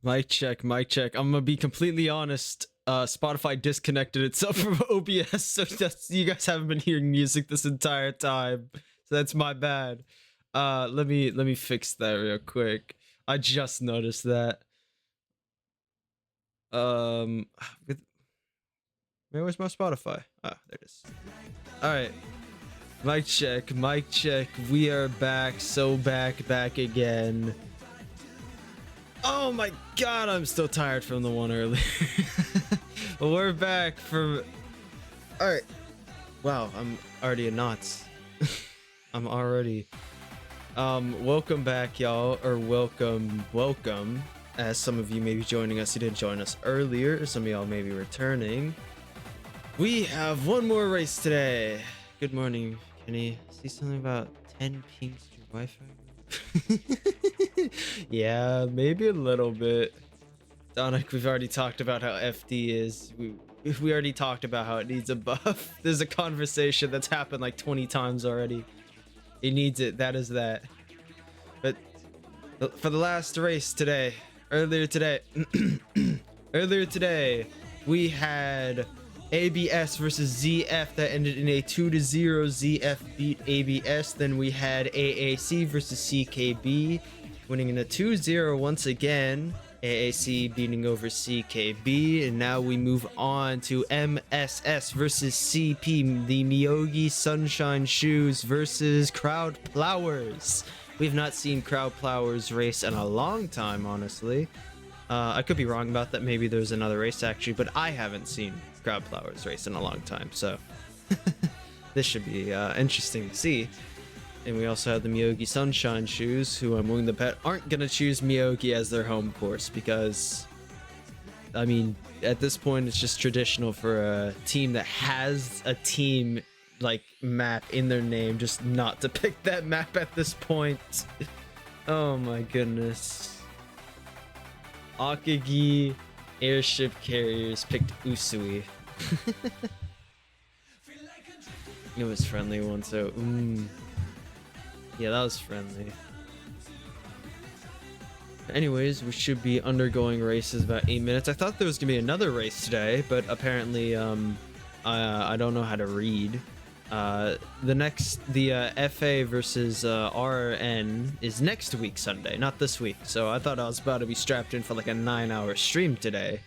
Mic check, mic check. I'm gonna be completely honest. Spotify disconnected itself from OBS, so you guys haven't been hearing music this entire time. So that's my bad. Let me fix that real quick. I just noticed that. Where's my Spotify? Ah, there it is. All right. Mic check, mic check. We are back, so back again. Oh my god, I'm still tired from the one earlier. But we're back from... Alright. Wow, I'm already in knots. I'm already... welcome back, y'all. Or welcome. As some of you may be joining us who didn't join us earlier. Some of y'all may be returning. We have one more race today. Good morning, Kenny. See something about 10 pings to your Wi-Fi? Yeah, maybe a little bit. Donic, we've already talked about how FD is. We already talked about how it needs a buff. There's a conversation that's happened like 20 times already. It needs it. That is that. But for the last race today, earlier today, we had ABS versus ZF that ended in a 2-0. ZF beat ABS. Then we had AAC versus CKB winning in a 2-0 once again. AAC beating over CKB. And now we move on to MSS versus CP, the Myogi Sunshine Shoes versus Crowd Plowers. We've not seen Crowd Plowers race in a long time, honestly. I could be wrong about that. Maybe there's another race actually, but I haven't seen Crowd Plowers race in a long time, so this should be interesting to see. And we also have the Myogi Sunshine Shoes, who I'm willing to bet aren't gonna choose Myogi as their home course because, I mean, at this point it's just traditional for a team that has a team like map in their name just not to pick that map at this point. Oh my goodness. Akagi Airship Carriers picked Usui. It was friendly one, so yeah, that was friendly. Anyways, we should be undergoing races about 8 minutes. I thought there was gonna be another race today, but apparently I don't know how to read. The FA versus RN is next week Sunday, not this week. So I thought I was about to be strapped in for like a 9-hour stream today.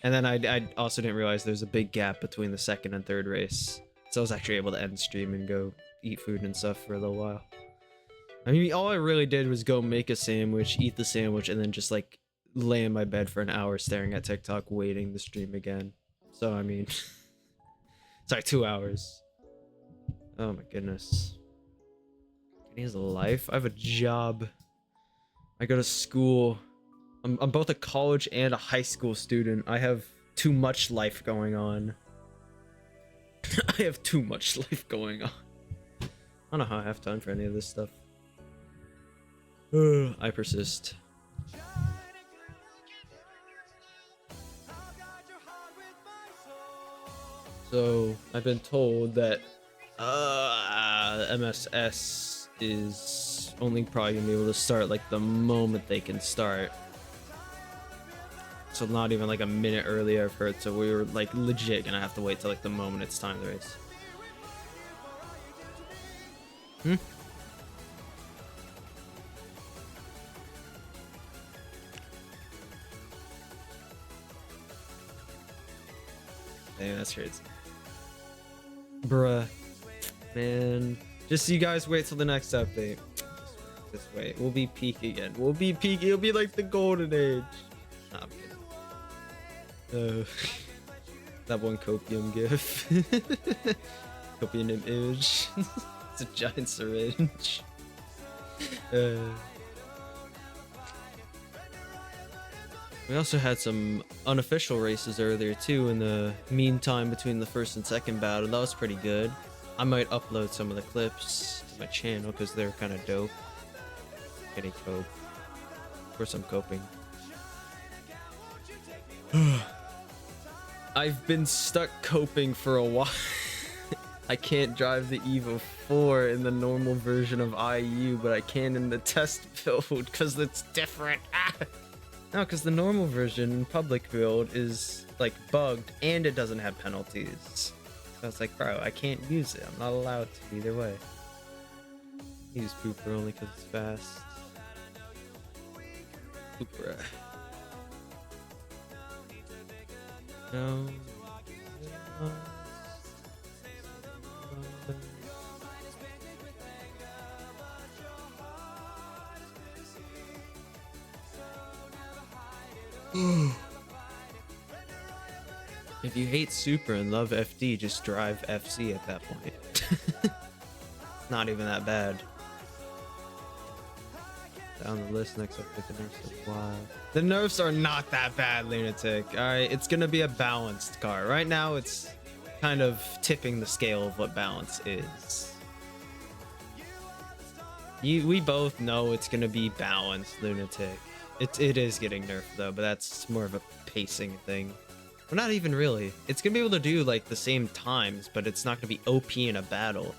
And then I also didn't realize there's a big gap between the second and third race. So I was actually able to end stream and go eat food and stuff for a little while. I mean, all I really did was go make a sandwich, eat the sandwich, and then just like lay in my bed for an hour staring at TikTok waiting to stream again. So I mean, sorry, 2 hours. Oh my goodness. He has a life. I have a job. I go to school. I'm both a college and a high school student. I have too much life going on. I have too much life going on. I don't know how I have time for any of this stuff. I persist. So, I've been told that MSS is only probably gonna be able to start like the moment they can start. So not even like a minute earlier, I've heard. So we were like legit gonna have to wait till like the moment it's time to race. Damn, that's crazy. Bruh. Man. Just you guys wait till the next update. Just wait. We'll be peak again. We'll be peak. It'll be like the golden age. Nah, I'm kidding. That one copium gif. Copium image. It's a giant syringe. We also had some unofficial races earlier too in the meantime between the first and second battle. That was pretty good. I might upload some of the clips to my channel because they're kind of dope. Can he cope? Of course I'm coping. I've been stuck coping for a while. I can't drive the Evo 4 in the normal version of IU, but I can in the test build because it's different. No, because the normal version in public build is like bugged and it doesn't have penalties. So it's like, bro, I can't use it. I'm not allowed to either way. Use Pooper only because it's fast. Pooper. No. If you hate Super and love FD, just drive FC at that point. It's not even that bad. Down the list, next up with the nerfs supply. The nerfs are not that bad, Lunatic. Alright, it's gonna be a balanced car. Right now, it's kind of tipping the scale of what balance is. We both know it's gonna be balanced, Lunatic. It is getting nerfed though, but that's more of a pacing thing. Well, not even really. It's gonna be able to do like the same times, but it's not gonna be OP in a battle.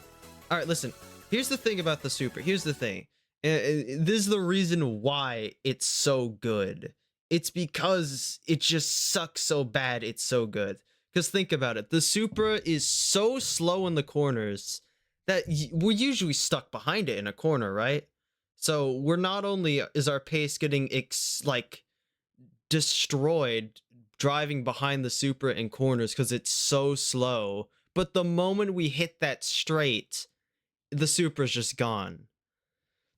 All right, listen. Here's the thing about the Super. Here's the thing. This is the reason why it's so good. It's because it just sucks so bad. It's so good. Because think about it. The Supra is so slow in the corners that we're usually stuck behind it in a corner, right? So we're not only is our pace getting like destroyed driving behind the Supra in corners because it's so slow, but the moment we hit that straight, the Supra's just gone.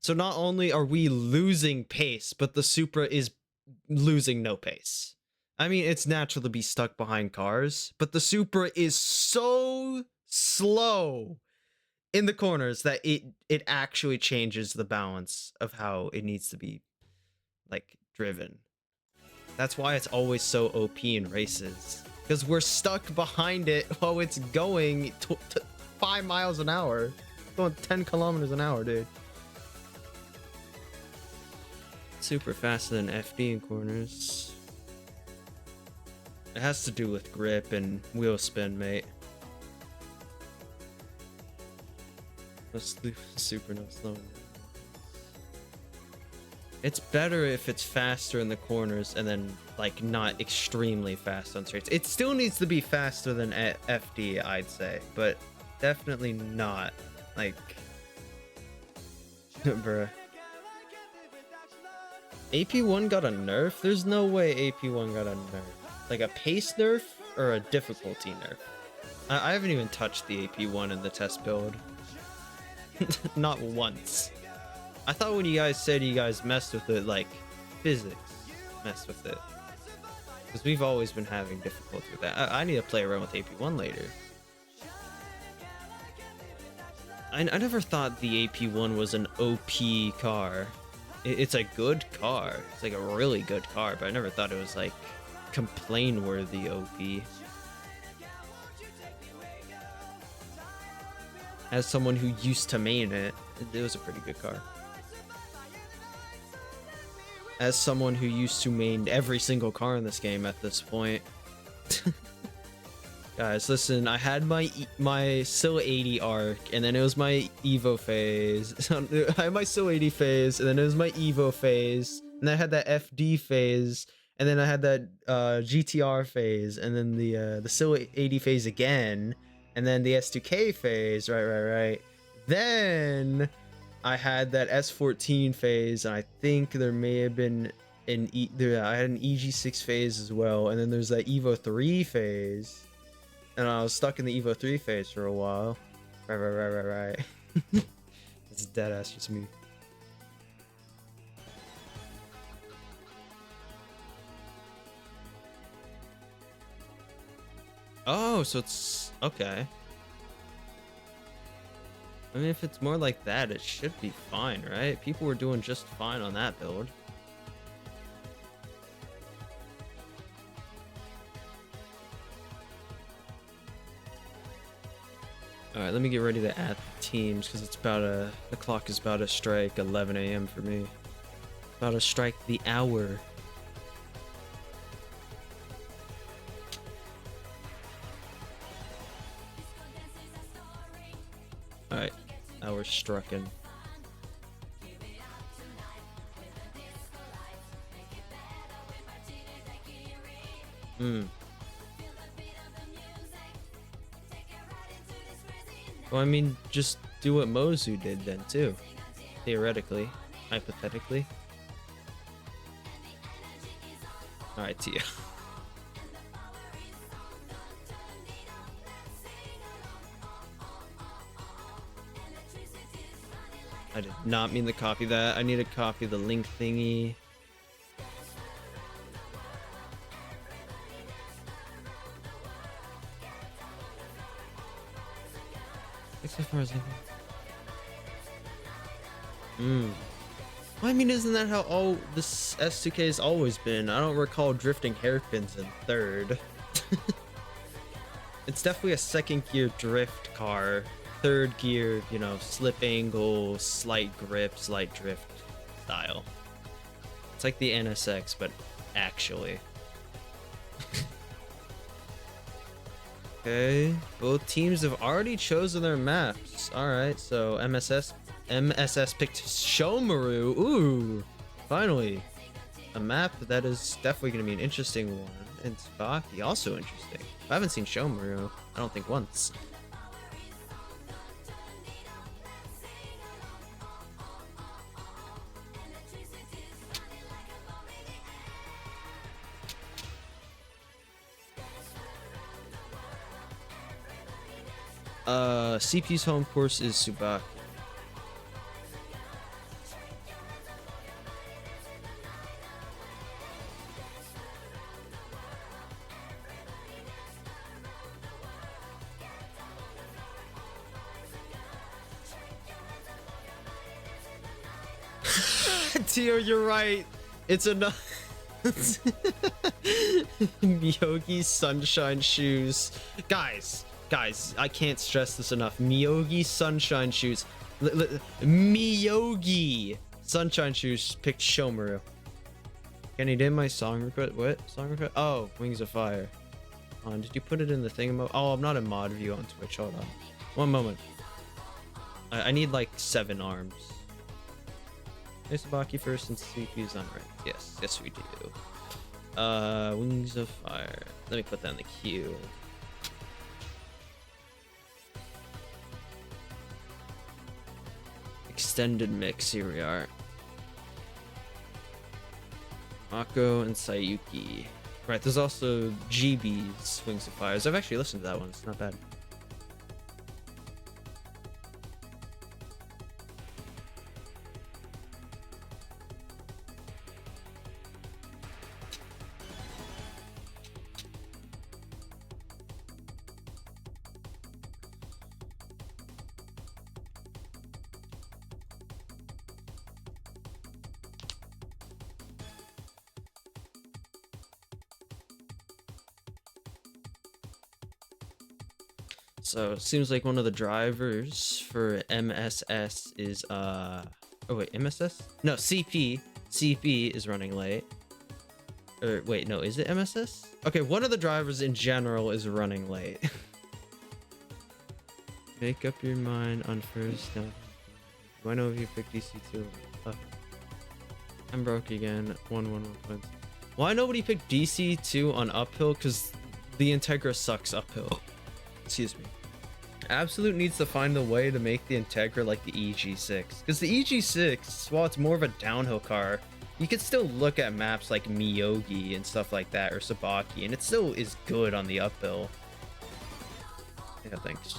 So not only are we losing pace, but the Supra is losing no pace. I mean, it's natural to be stuck behind cars, but the Supra is so slow in the corners that it actually changes the balance of how it needs to be like driven. That's why it's always so OP in races, because we're stuck behind it while it's going 5 miles an hour, going 10 kilometers an hour, dude. Super faster than FD in corners. It has to do with grip and wheel spin, mate. Super no slow. It's better if it's faster in the corners and then like not extremely fast on straights. It still needs to be faster than FD, I'd say, but definitely not like bruh. AP1 got a nerf? There's no way AP1 got a nerf. Like a pace nerf or a difficulty nerf? I haven't even touched the AP1 in the test build. Not once. I thought when you guys said you guys messed with it, like physics messed with it. Because we've always been having difficulty with that. I need to play around with AP1 later. I never thought the AP1 was an OP car. It's a good car. It's like a really good car, but I never thought it was like complain-worthy OP. As someone who used to main it, it was a pretty good car. As someone who used to main every single car in this game at this point. Guys, listen, I had my Sil 80 arc, and then it was my Evo phase. I had my Sil 80 phase, and then it was my Evo phase, and then I had that FD phase, and then I had that GTR phase, and then the Sil 80 phase again, and then the S2K phase, right. Then I had that S14 phase, and I think there may have been I had an EG6 phase as well, and then there's that Evo 3 phase. And I was stuck in the Evo 3 phase for a while. Right. It's dead ass just me. Oh, so it's okay. I mean, if it's more like that, it should be fine, right? People were doing just fine on that build. All right, let me get ready to add teams because it's about the clock is about to strike 11 a.m. for me. About to strike the hour. All right, hour strucken. Hmm. Well, I mean, just do what Mozu did then, too. Theoretically. Hypothetically. Alright, Tia. I did not mean to copy that. I need to copy the link thingy. As far as I know. Well, I mean, isn't that how all this S2K has always been? I don't recall drifting hairpins in third. It's definitely a second gear drift car. Third gear, you know, slip angle, slight grip, slight drift style. It's like the NSX, but actually. Okay, both teams have already chosen their maps. Alright, so MSS picked Shomaru. Ooh, finally. A map that is definitely going to be an interesting one. And Tsubaki, also interesting. I haven't seen Shomaru, I don't think once. CP's home course is Tsubaki. Tio, you're right. It's enough. Myogi Sunshine Shoes. Guys, I can't stress this enough. Myogi Sunshine Shoes. Myogi Sunshine Shoes picked Shomaru. Can you name my song request? What song request? Oh, Wings of Fire. Did you put it in the thing? Oh, I'm not in mod view on Twitch. Hold on. One moment. I need like 7 arms. Tsubaki first and CP's on right. Yes we do. Wings of Fire. Let me put that in the queue. Extended mix, here we are. Mako and Sayuki. Right, there's also GB's Wings of Fires. I've actually listened to that one, it's not bad. So it seems like one of the drivers for MSS is oh wait, MSS? No, CP is running late. Or wait, no, is it MSS? Okay, one of the drivers in general is running late. Make up your mind on first down. Do I know if you pick DC2? I'm broke again. 1-1-1 points. Why nobody picked DC2 on uphill? Because the Integra sucks uphill. Excuse me. Absolute needs to find a way to make the Integra like the EG6. Because the EG6, while it's more of a downhill car, you can still look at maps like Myogi and stuff like that, or Tsubaki, and it still is good on the uphill. Yeah, thanks.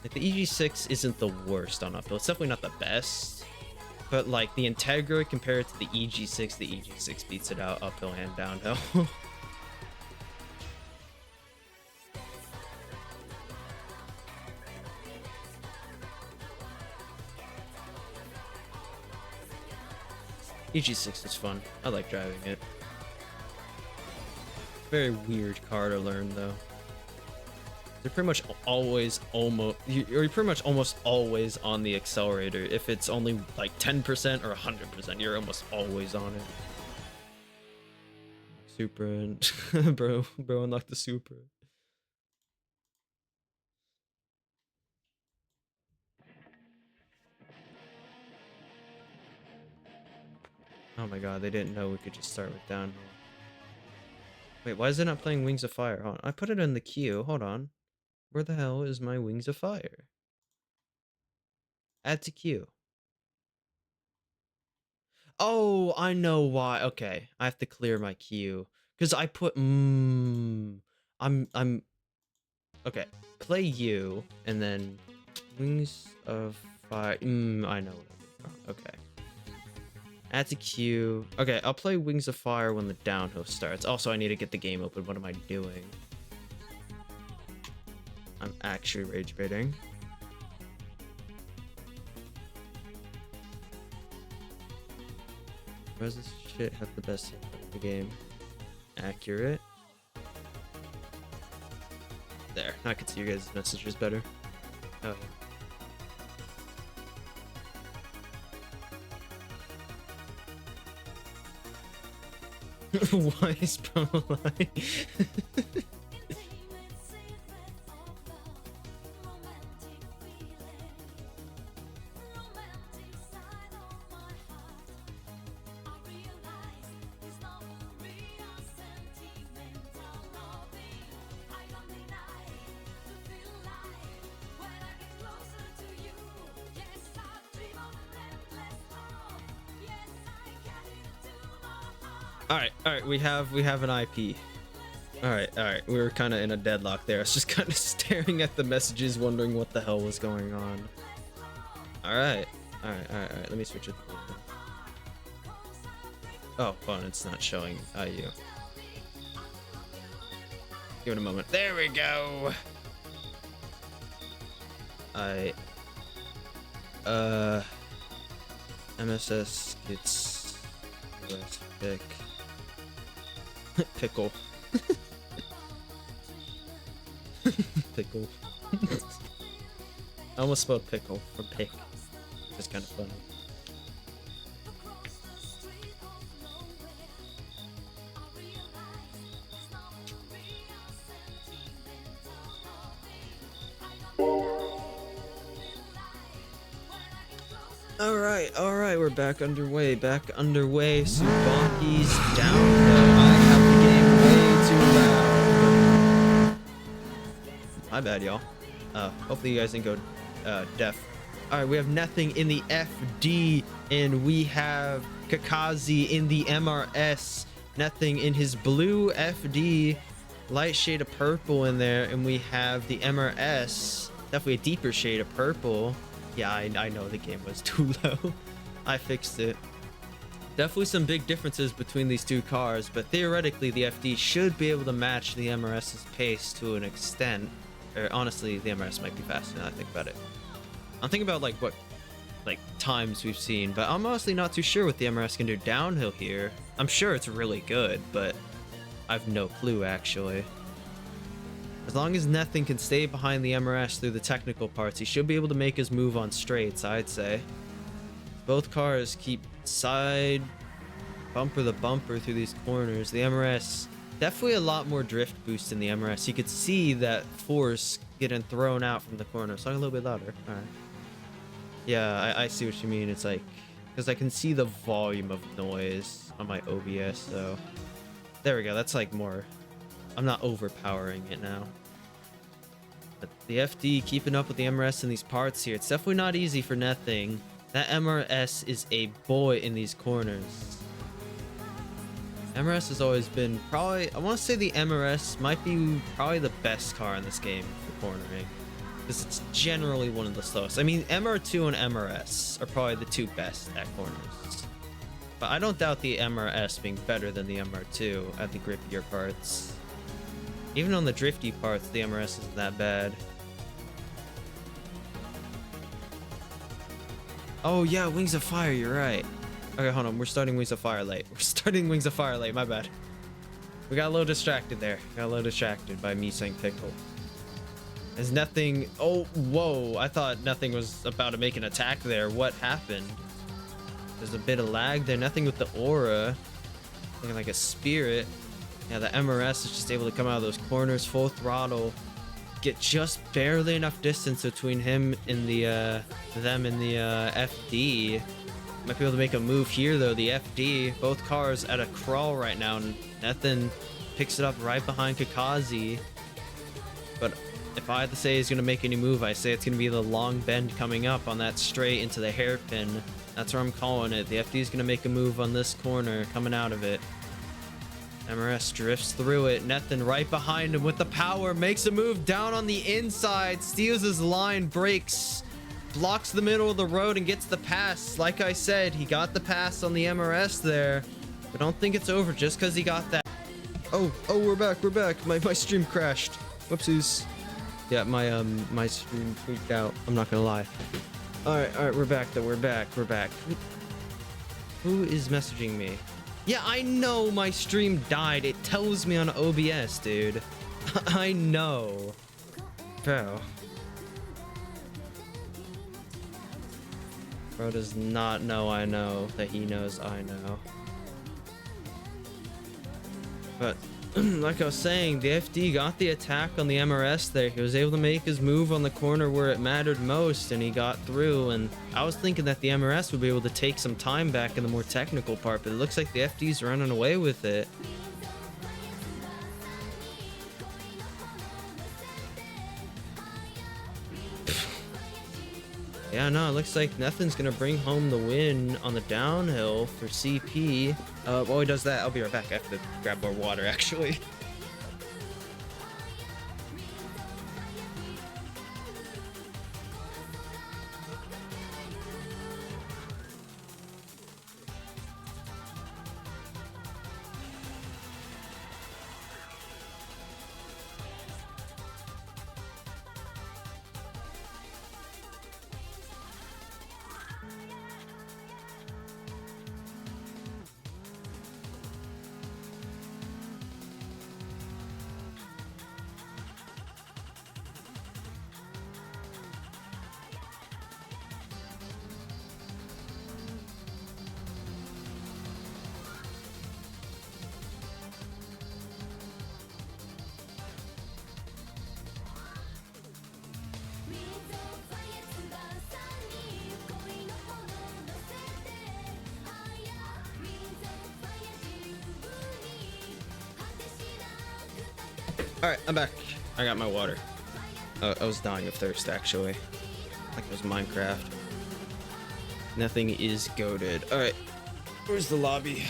Like, the EG6 isn't the worst on uphill. It's definitely not the best. But like the Integra compared to the EG6 beats it out uphill and downhill. EG6 is fun. I like driving it. Very weird car to learn though. You're pretty much always you're pretty much almost always on the accelerator. If it's only like 10% or 100%, you're almost always on it. Supra and bro unlock the Supra. Oh my god, they didn't know we could just start with downhill. Wait, why is it not playing Wings of Fire? Hold on. I put it in the queue. Hold on. Where the hell is my Wings of Fire? Add to queue. Oh, I know why. Okay, I have to clear my queue because I put I'm okay. Play you and then Wings of Fire. I know what I did wrong. Okay. Add to queue. Okay, I'll play Wings of Fire when the downhill starts. Also, I need to get the game open. What am I doing? I'm actually rage baiting. Where does this shit have the best in the game? Accurate. There. Now I can see your guys' messages better. Oh, yeah. Why is Pamela? All right, we have an IP. All right, we were kind of in a deadlock there. I was just kind of staring at the messages, wondering what the hell was going on. All right. Let me switch it. Oh, well, it's not showing IU. Give it a moment. There we go. MSS gets US pick. Pickle. Pickle. I almost spelled pickle for pick. It's kind of funny. All right, we're back underway. Tsubaki's Downhill. I have the game way too loud. My bad, y'all. Hopefully you guys didn't go deaf. All right, we have nothing in the FD, and we have Kakazi in the MRS. Nothing in his blue FD. Light shade of purple in there, and we have the MRS. Definitely a deeper shade of purple. Yeah, I know the game was too low. I fixed it. Definitely some big differences between these two cars, but theoretically the FD should be able to match the MRS's pace to an extent. Or honestly, the MRS might be faster now I think about it. I'm thinking about what times we've seen, but I'm honestly not too sure what the MRS can do downhill here. I'm sure it's really good, but I've no clue actually. As long as nothing can stay behind the MRS through the technical parts, he should be able to make his move on straights, I'd say. Both cars keep side bumper to bumper through these corners. The MRS, definitely a lot more drift boost in the MRS. You could see that force getting thrown out from the corner. Talk a little bit louder. All right. Yeah, I see what you mean. It's like, because I can see the volume of noise on my OBS, so there we go. That's like more, I'm not overpowering it now. But the FD keeping up with the MRS in these parts here, it's definitely not easy for nothing. That MRS is a boy in these corners. MRS has always been probably, I want to say the MRS might be probably the best car in this game for cornering, because it's generally one of the slowest. I mean, MR2 and MRS are probably the two best at corners. But I don't doubt the MRS being better than the MR2 at the grippier parts. Even on the drifty parts, the MRS isn't that bad. Oh yeah, Wings of Fire, you're right. Okay, hold on, we're starting Wings of Fire late. My bad. We got a little distracted there. Got a little distracted by me saying pickle. There's nothing, oh, whoa, I thought nothing was about to make an attack there. What happened? There's a bit of lag there, nothing with the aura. Looking like a spirit. Yeah, the MRS is just able to come out of those corners full throttle, get just barely enough distance between him and the them and the FD. Might be able to make a move here though. The FD, both cars at a crawl right now, and Nathan picks it up right behind Kakazi. But if I had to say he's gonna make any move, I say it's gonna be the long bend coming up on that straight into the hairpin. That's where I'm calling it. The FD is gonna make a move on this corner coming out of it. MRS drifts through it. Nathan right behind him with the power, makes a move down on the inside, steals his line, brakes, blocks the middle of the road and gets the pass. Like I said, he got the pass on the MRS there. But don't think it's over just because he got that. Oh, we're back. My stream crashed. Whoopsies. Yeah, my stream freaked out. I'm not gonna lie. All right, we're back though. We're back. Who is messaging me? Yeah, I know my stream died. It tells me on OBS, dude. I know. Bro. Bro does not know I know that he knows I know. But like I was saying, the FD got the attack on the MRS there. He was able to make his move on the corner where it mattered most, and he got through. And I was thinking that the MRS would be able to take some time back in the more technical part, but it looks like the FD's running away with it. Yeah, no, it looks like nothing's gonna bring home the win on the downhill for CP. While he does that, I'll be right back. I have to grab more water, actually. Alright, I'm back. I got my water. I was dying of thirst, actually. Like it was Minecraft. Nothing is goated. Alright, where's the lobby?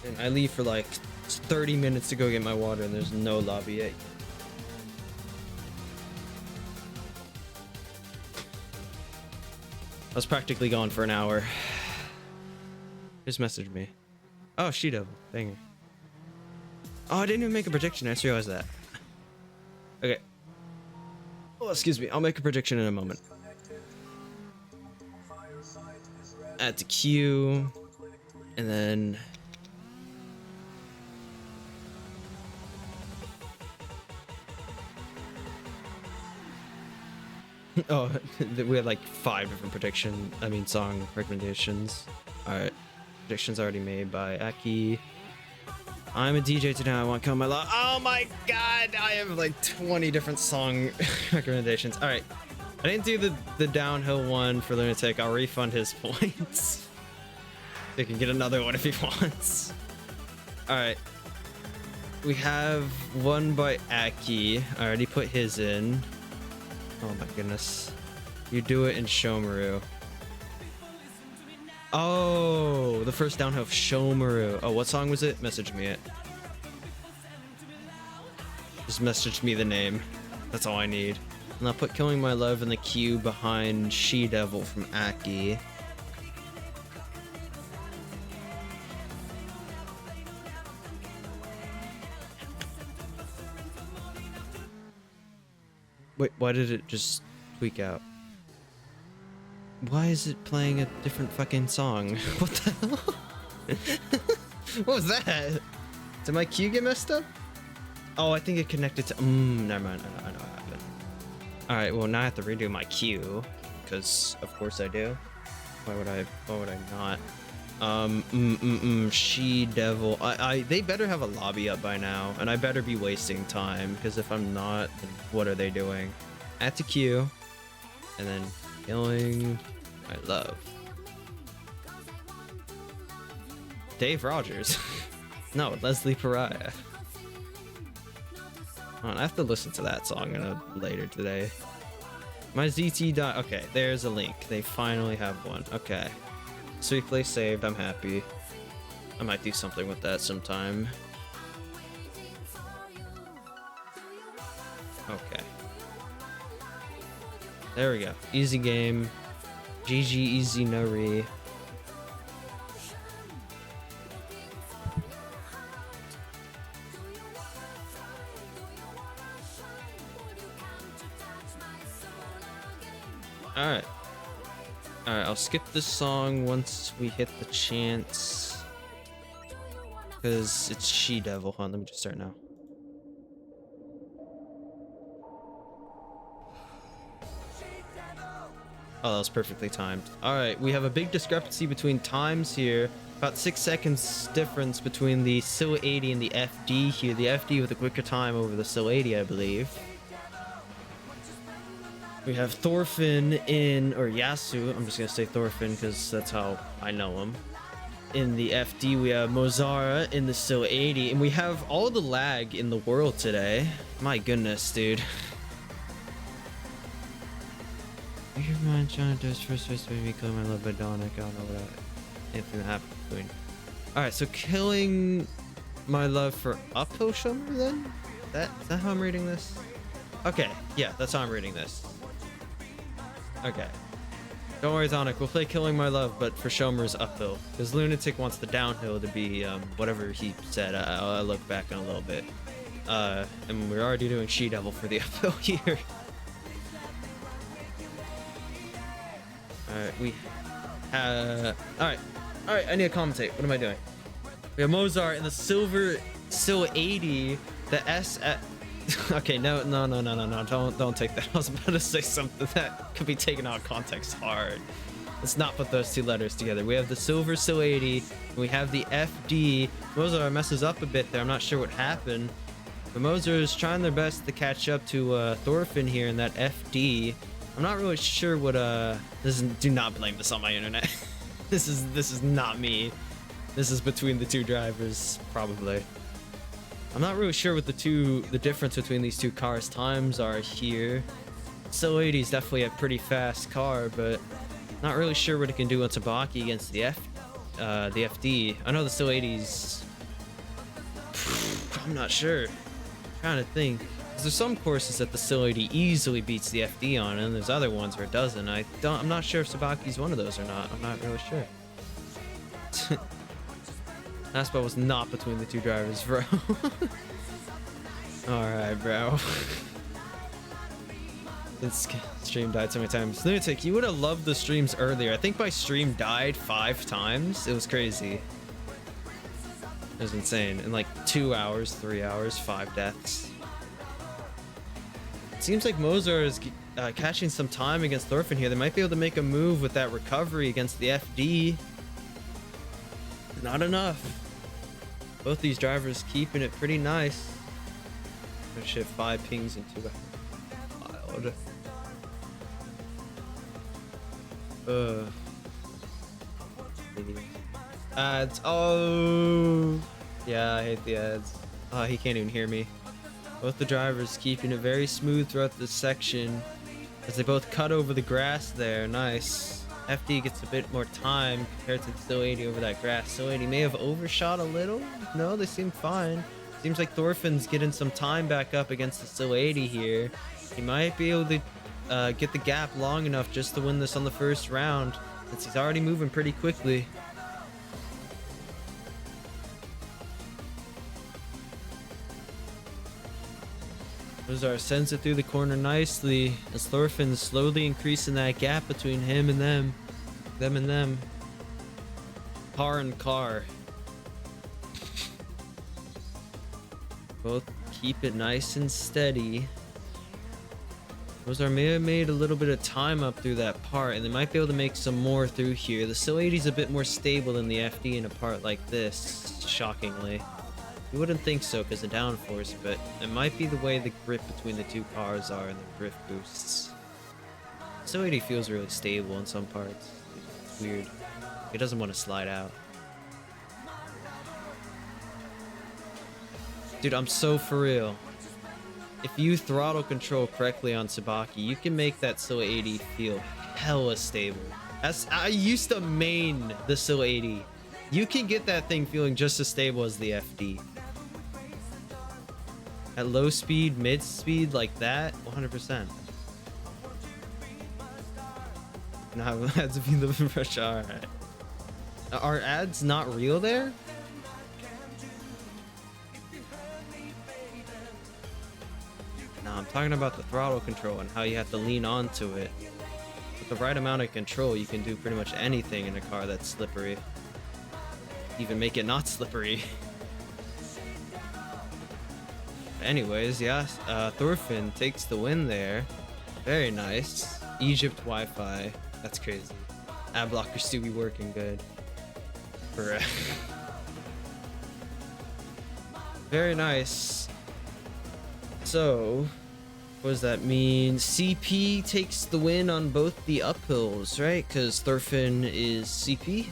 And I leave for like 30 minutes to go get my water, and there's no lobby yet. I was practically gone for an hour. Just messaged me. Oh, She-Devil. Banger. Oh, I didn't even make a prediction. I just realized that. Okay. Oh, excuse me. I'll make a prediction in a moment. Add to queue. And then... oh, we had like 5 different song recommendations. Alright. Predictions already made by Aki. I'm a DJ today. I want to kill my love. Oh my god, I have like 20 different song recommendations. All right, I didn't do the downhill one for Lunatic. I'll refund his points. He can get another one if he wants. All right, we have one by Aki. I already put his in. Oh my goodness, you do it in Shomaru. Oh, the first downhill of Shomaru. Oh, what song was it? Message me it. Just message me the name. That's all I need. And I'll put Killing My Love in the queue behind She-Devil from Aki. Wait, why did it just tweak out? Why is it playing a different fucking song? What the hell? What was that? Did my queue get messed up? Oh, I think it connected to... never mind. I know what happened. Alright, well, now I have to redo my queue. Because, of course I do. Why would I not? She-Devil. They better have a lobby up by now. And I better be wasting time. Because if I'm not, then what are they doing? Add to queue. And then... Killing my love. Dave Rogers. No, Leslie Pariah. I have to listen to that song later today. My ZT dot. Okay, there's a link. They finally have one. Okay. Sweet Play saved. I'm happy. I might do something with that sometime. Okay. There we go. Easy game. GG easy no re. Alright. Alright, I'll skip this song once we hit the chance. Because it's She Devil. Hold on, let me just start now. Oh, that was perfectly timed. Alright, we have a big discrepancy between times here. About 6 seconds difference between the SIL 80 and the FD here. The FD with a quicker time over the SIL 80, I believe. We have Thorfinn or Yasu. I'm just gonna say Thorfinn because that's how I know him. In the FD, we have Mozara in the SIL 80, and we have all the lag in the world today. My goodness, dude. Your mind trying to do his first face made me kill my love by Dawn. I don't know what anything that happened between. Alright, so killing my love for Uphill Shomaru then? Is that how I'm reading this? Okay, yeah, that's how I'm reading this. Okay. Don't worry, Tonic. We'll play Killing My Love, but for Shomaru's Uphill. Because Lunatic wants the downhill to be whatever he said. I'll look back in a little bit. And we're already doing She Devil for the Uphill here. Alright, we have... Alright, I need to commentate. What am I doing? We have Mozart in the silver SIL 80. The S... Okay, no, don't take that. I was about to say something that could be taken out of context hard. Let's not put those two letters together. We have the silver SIL 80, and we have the FD. Mozart messes up a bit there. I'm not sure what happened. But Mozart is trying their best to catch up to Thorfinn here in that FD. I'm not really sure what do not blame this on my internet. This is not me. This is between the two drivers, probably. I'm not really sure what the difference between these two cars' times are here. SIL 80 is definitely a pretty fast car, but not really sure what it can do on Tsubaki against the FD. I know the SIL 80's... I'm not sure. I'm trying to think. There's some courses that the SIL 80 easily beats the FD on, and there's other ones where it doesn't. I'm not sure if Tsubaki's one of those or not. I'm not really sure. That spot was not between the two drivers, bro. Alright, bro. This stream died so many times. Lunatic, you would have loved the streams earlier. I think my stream died 5 times. It was crazy. It was insane. In like 2 hours, 3 hours, 5 deaths. It seems like Mozart is catching some time against Thorfinn here. They might be able to make a move with that recovery against the FD. Not enough. Both these drivers keeping it pretty nice. Oh shit, 5 pings into a wild. Ads. Oh. Yeah, I hate the ads. Oh, he can't even hear me. Both the drivers keeping it very smooth throughout this section as they both cut over the grass there. Nice. FD gets a bit more time compared to the SIL 80 over that grass. SIL 80 may have overshot a little. No, they seem fine. Seems like Thorfinn's getting some time back up against the SIL 80 here. He might be able to get the gap long enough just to win this on the first round, since he's already moving pretty quickly. Mozart sends it through the corner nicely as Thorfinn is slowly increasing that gap between him and them. Them and them. Car and car. Both keep it nice and steady. Mozart may have made a little bit of time up through that part, and they might be able to make some more through here. The SIL 80 is a bit more stable than the FD in a part like this, shockingly. You wouldn't think so because of downforce, but it might be the way the grip between the two cars are and the drift boosts. So 80 feels really stable in some parts. It's weird. It doesn't want to slide out. Dude, I'm so for real. If you throttle control correctly on Tsubaki, you can make that Sil 80 feel hella stable. As I used to main the Sil 80. You can get that thing feeling just as stable as the FD. At low speed, mid speed, like that, 100%. Now ads be living fresh. Alright. Are ads not real there? No, I'm talking about the throttle control and how you have to lean onto it. With the right amount of control, you can do pretty much anything in a car that's slippery. Even make it not slippery. Anyways, yeah, Thorfinn takes the win there. Very nice. Egypt Wi-Fi. That's crazy. Ad blockers do be working good. Correct. Very nice. So, what does that mean? CP takes the win on both the uphills, right? Because Thorfinn is CP.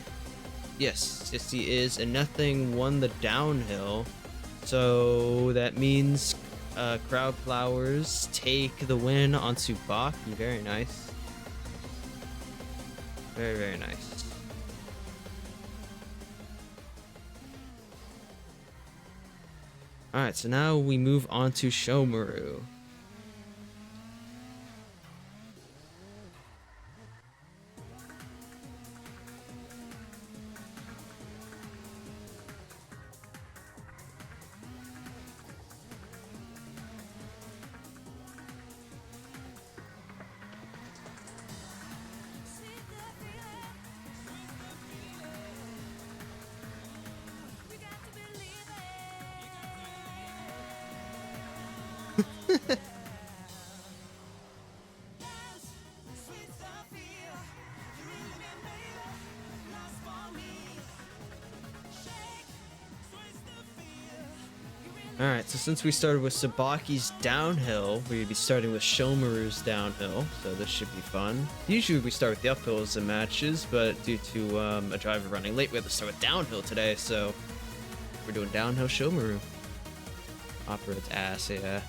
Yes, he is, and nothing won the downhill. So that means Crowd Flowers take the win on Tsubaki. Very nice. Very, very nice. Alright, so now we move on to Shomaru. Alright, so since we started with Tsubaki's downhill, we'd be starting with Shomaru's downhill, so this should be fun. Usually we start with the uphills and matches, but due to a driver running late, we have to start with downhill today, so we're doing downhill Shomaru. Operates ass, yeah.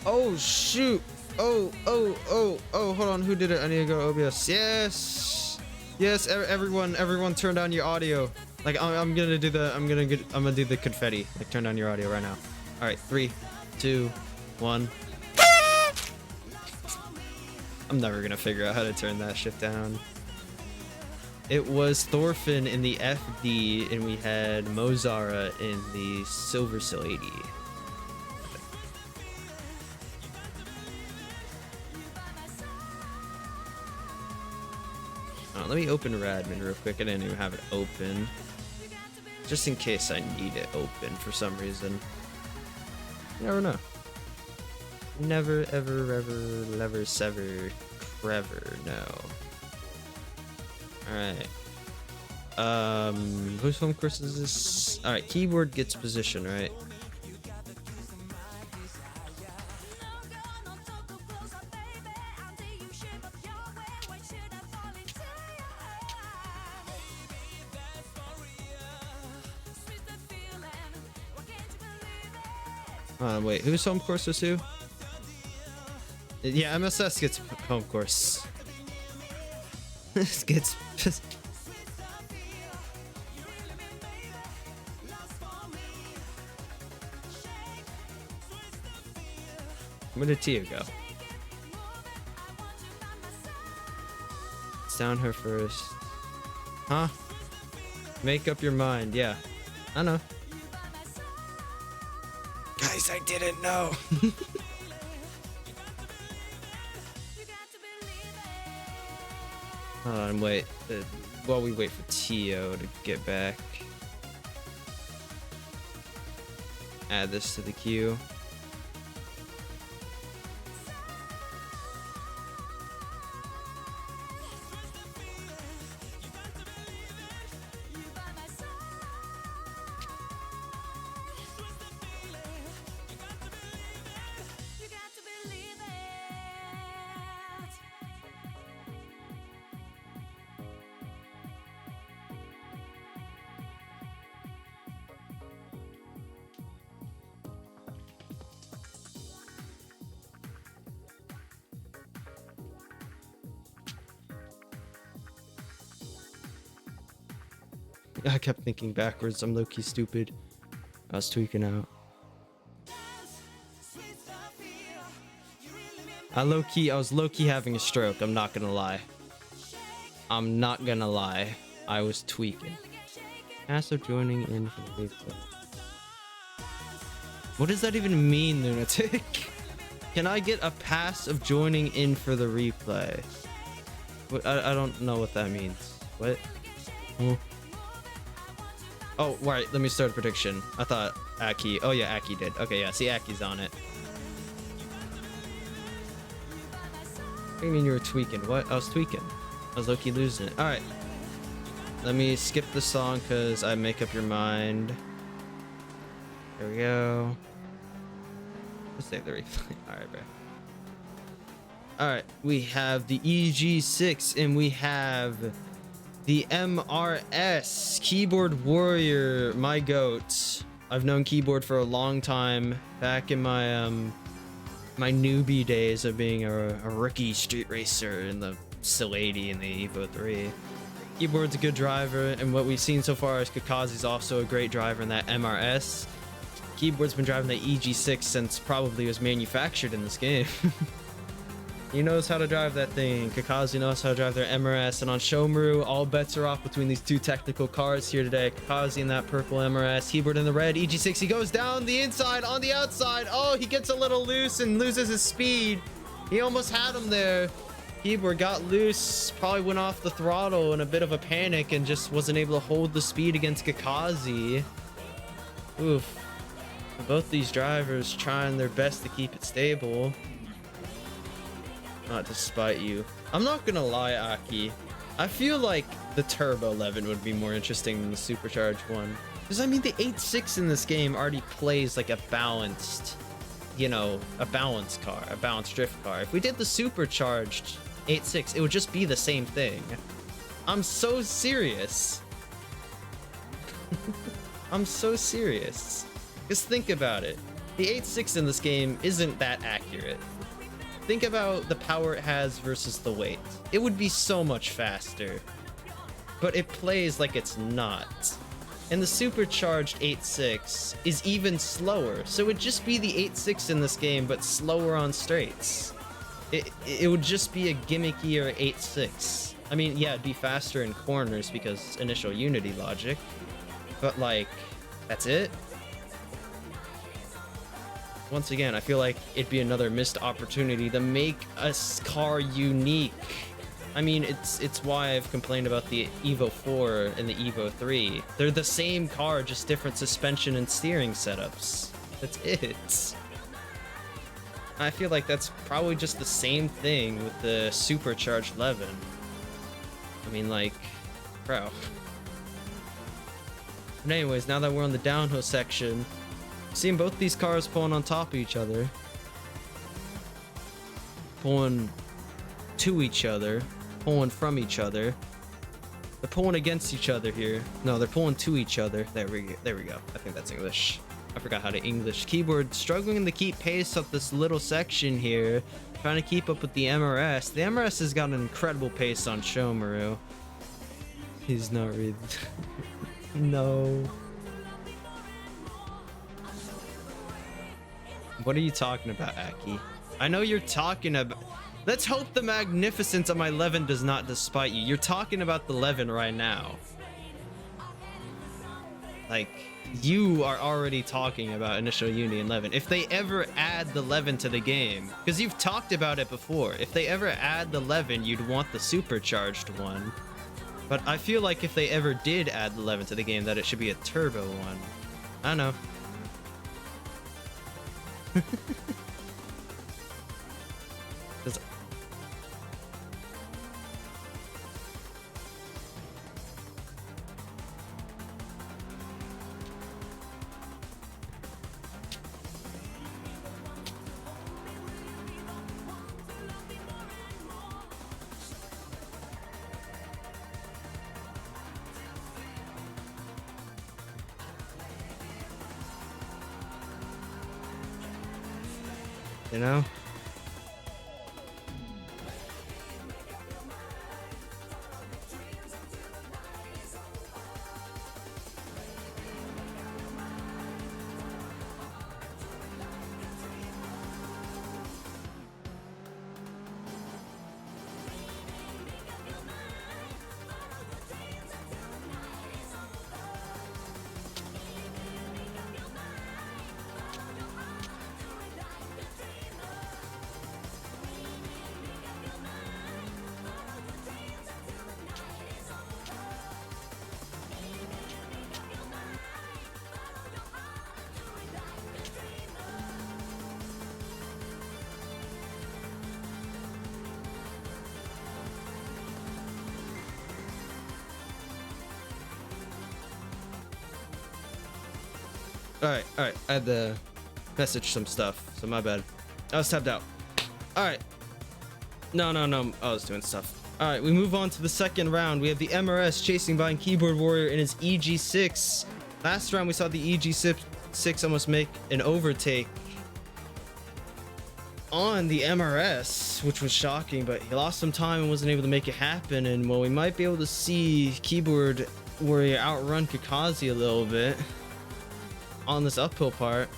Oh shoot! Oh, hold on, who did it? I need to go OBS. Yes! Yes, everyone turn down your audio. Like I'm gonna do the confetti. Like turn down your audio right now. Alright, 3, 2, 1. I'm never gonna figure out how to turn that shit down. It was Thorfinn in the FD, and we had Mozara in the Silver Sil 80. Let me open Radman real quick. I didn't even have it open. Just in case I need it open for some reason. You never know. Never, ever, never, sever, crever, no. Alright. Whose home course is this? Alright, keyboard gets position, right? Wait, whose home course is who? Yeah, MSS gets home course. This gets pissed. Where did Tia go? It's down her first. Huh? Make up your mind. Yeah, I know. Guys, I didn't know. Hold on, wait. While we wait for Tio to get back. Add this to the queue. I kept thinking backwards. I'm low-key stupid. I was tweaking out. I was low-key having a stroke. I'm not gonna lie. I'm not gonna lie. I was tweaking. Pass of joining in for the replay. What does that even mean, lunatic? Can I get a pass of joining in for the replay? I don't know what that means. What? Oh, right. Let me start a prediction. I thought Aki. Oh, yeah, Aki did. Okay, yeah. See, Aki's on it. What do you mean you were tweaking? What? I was tweaking. I was low-key losing it. All right. Let me skip the song because I make up your mind. There we go. Let's save the replay. All right, bro. All right. We have the EG6 and we have the MRS. Keyboard Warrior, my goat. I've known keyboard for a long time. Back in my my newbie days of being a rookie street racer in the Still 80 and the Evo 3. Keyboard's a good driver, and what we've seen so far is Kakazi's also a great driver in that MRS. Keyboard's been driving the EG6 since probably it was manufactured in this game. He knows how to drive that thing. Kakazi knows how to drive their MRS, and on Shomaru, all bets are off between these two technical cars here today. Kakazi in that purple MRS, Keyboard in the red EG6. He goes down the inside on the outside. Oh, he gets a little loose and loses his speed. He almost had him there. Keyboard got loose, probably went off the throttle in a bit of a panic and just wasn't able to hold the speed against Kakazi. Oof. Both these drivers trying their best to keep it stable. Not despite you. I'm not gonna lie, Aki. I feel like the Turbo 11 would be more interesting than the Supercharged one. Because, I mean, the 8.6 in this game already plays like a balanced, you know, a balanced car, a balanced drift car. If we did the Supercharged 8.6, it would just be the same thing. I'm so serious. I'm so serious. Just think about it. The 8.6 in this game isn't that accurate. Think about the power it has versus the weight. It would be so much faster. But it plays like it's not. And the supercharged 8.6 is even slower. So it would just be the 8.6 in this game, but slower on straights. It would just be a gimmickier 8.6. I mean, yeah, it'd be faster in corners because initial Unity logic. But like, that's it. Once again, I feel like it'd be another missed opportunity to make a car unique. I mean, it's why I've complained about the Evo 4 and the Evo 3. They're the same car, just different suspension and steering setups. That's it. I feel like that's probably just the same thing with the supercharged 11. I mean, like, bro. But anyways, now that we're on the downhill section, seeing both these cars pulling on top of each other, pulling to each other, pulling from each other. They're pulling against each other here. No, they're pulling to each other. There we go. I think that's English. I forgot how to English. Keyboard struggling to keep pace up this little section here, trying to keep up with the MRS. The MRS has got an incredible pace on Shomaru. He's not reading. No. What are you talking about, Aki? I know you're talking about... Let's hope the magnificence of my 11 does not despite you. You're talking about the 11 right now. Like, you are already talking about Initial Unity 11. If they ever add the 11 to the game, because you've talked about it before, if they ever add the 11, you'd want the supercharged one. But I feel like if they ever did add the 11 to the game, that it should be a turbo one. I don't know. You know? Alright. I had to message some stuff, so my bad. I was tapped out. Alright. No. I was doing stuff. Alright, we move on to the second round. We have the MRS chasing behind Keyboard Warrior in his EG6. Last round, we saw the EG6 almost make an overtake on the MRS, which was shocking, but he lost some time and wasn't able to make it happen. And well, we might be able to see Keyboard Warrior outrun Kakazi a little bit on this uphill part.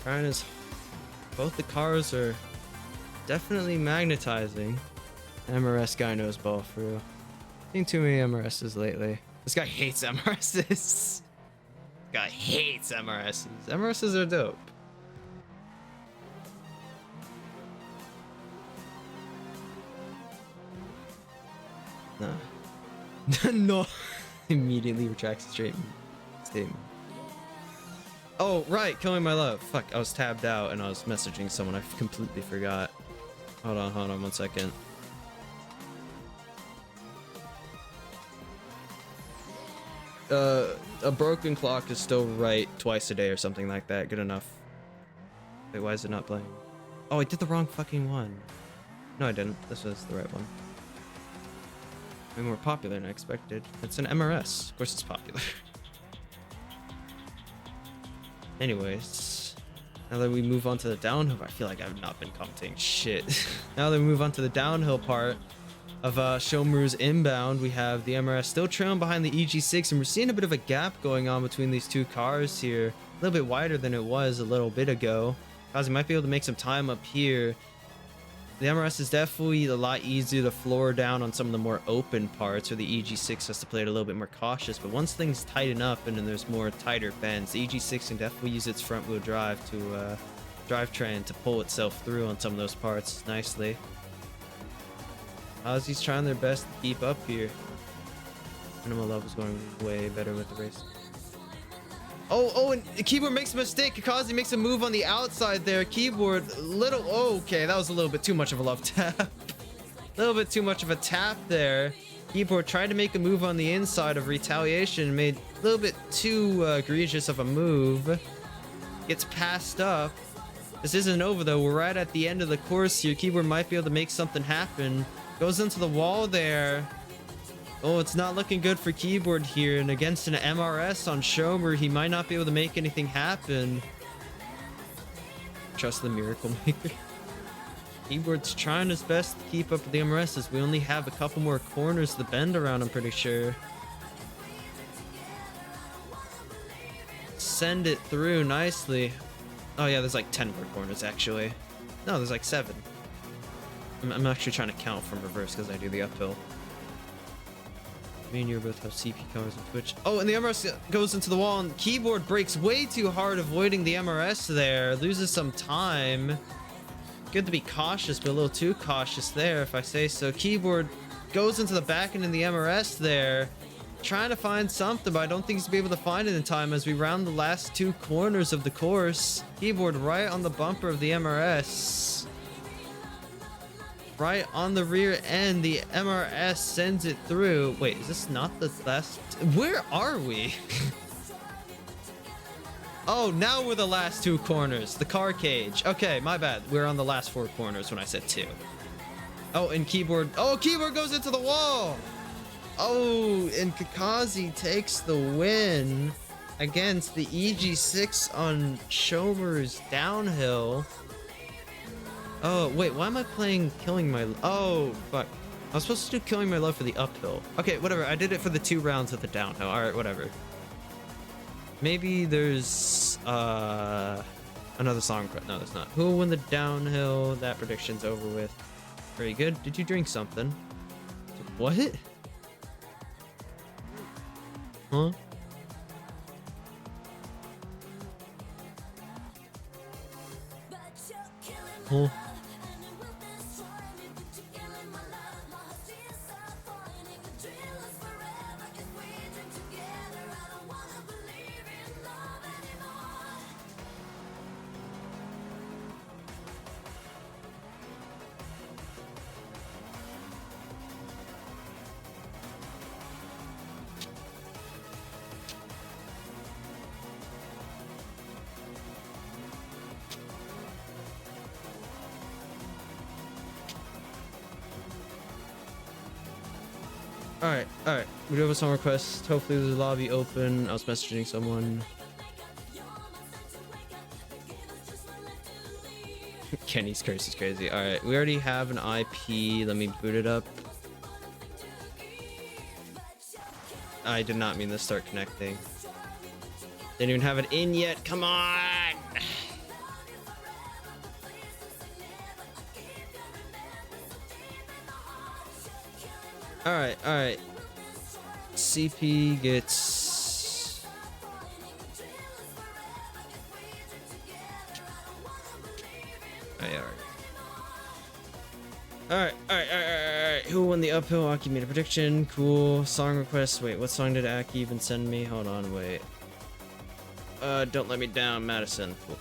Trying his... Both the cars are definitely magnetizing. MRS guy knows ball through. Seen too many MRSs lately. This guy hates MRSs. This guy hates MRSs. MRSs are dope. No. No. Immediately retracts the statement. Oh, right. Killing my love. Fuck. I was tabbed out and I was messaging someone. I completely forgot. Hold on 1 second. A broken clock is still right twice a day or something like that. Good enough. Wait, why is it not playing? Oh, I did the wrong fucking one. No, I didn't. This was the right one. Way more popular than I expected. It's an MRS. Of course it's popular. Anyways, now that we move on to the downhill, I feel like I've not been commenting shit. Now that we move on to the downhill part of Shomaru's inbound, we have the MRS still trailing behind the EG6, and we're seeing a bit of a gap going on between these two cars here. A little bit wider than it was a little bit ago. Kazi might be able to make some time up here. The MRS is definitely a lot easier to floor down on some of the more open parts, where the EG6 has to play it a little bit more cautious. But once things tighten up and then there's more tighter bends, the EG6 can definitely use its front wheel drive to drivetrain to pull itself through on some of those parts nicely. Kazi's trying their best to keep up here. Animal Love is going way better with the race. Oh, and Keyboard makes a mistake. Kazi makes a move on the outside there. Keyboard, okay, that was a little bit too much of a love tap. A little bit too much of a tap there. Keyboard tried to make a move on the inside of retaliation, made a little bit too egregious of a move. Gets passed up. This isn't over though. We're right at the end of the course here. Keyboard might be able to make something happen. Goes into the wall there. Oh, it's not looking good for Keyboard here, and against an MRS on Shomaru, he might not be able to make anything happen. Trust the Miracle Maker. Keyboard's trying his best to keep up with the MRSs. We only have a couple more corners to bend around, I'm pretty sure. Send it through nicely. Oh yeah, there's like 10 more corners actually. No, there's like 7. I'm actually trying to count from reverse because I do the uphill. Me and you both have CP covers on Twitch. Oh, and the MRS goes into the wall, and Keyboard breaks way too hard, avoiding the MRS there. Loses some time. Good to be cautious, but a little too cautious there, if I say so. Keyboard goes into the back end of the MRS there. Trying to find something, but I don't think he's going to be able to find it in time as we round the last 2 corners of the course. Keyboard right on the bumper of the MRS. Right on the rear end, the MRS sends it through. Wait, is this not the last? Where are we? Oh, now we're the last 2 corners. The car cage. Okay, my bad. We're on the last 4 corners when I said 2. Oh, and Keyboard. Oh, Keyboard goes into the wall. Oh, and Kakazi takes the win against the EG6 on Shomaru's Downhill. Oh, wait, why am I playing Killing My... Oh, fuck. I was supposed to do Killing My Love for the uphill. Okay, whatever. I did it for the 2 rounds of the downhill. All right, whatever. Maybe there's another song. No, there's not. Who will win the downhill? That prediction's over with. Very good. Did you drink something? What? Huh? Huh? Alright, alright. We do have a song request. Hopefully there's a lobby open. I was messaging someone. Kenny's curse is crazy. Alright, we already have an IP. Let me boot it up. I did not mean to start connecting. Didn't even have it in yet. Come on! Alright, alright. CP gets... Oh, yeah, alright. Who won the uphill? Aki made a prediction. Cool. Song request. Wait, what song did Aki even send me? Hold on, wait. Don't let me down, Madison. Cool.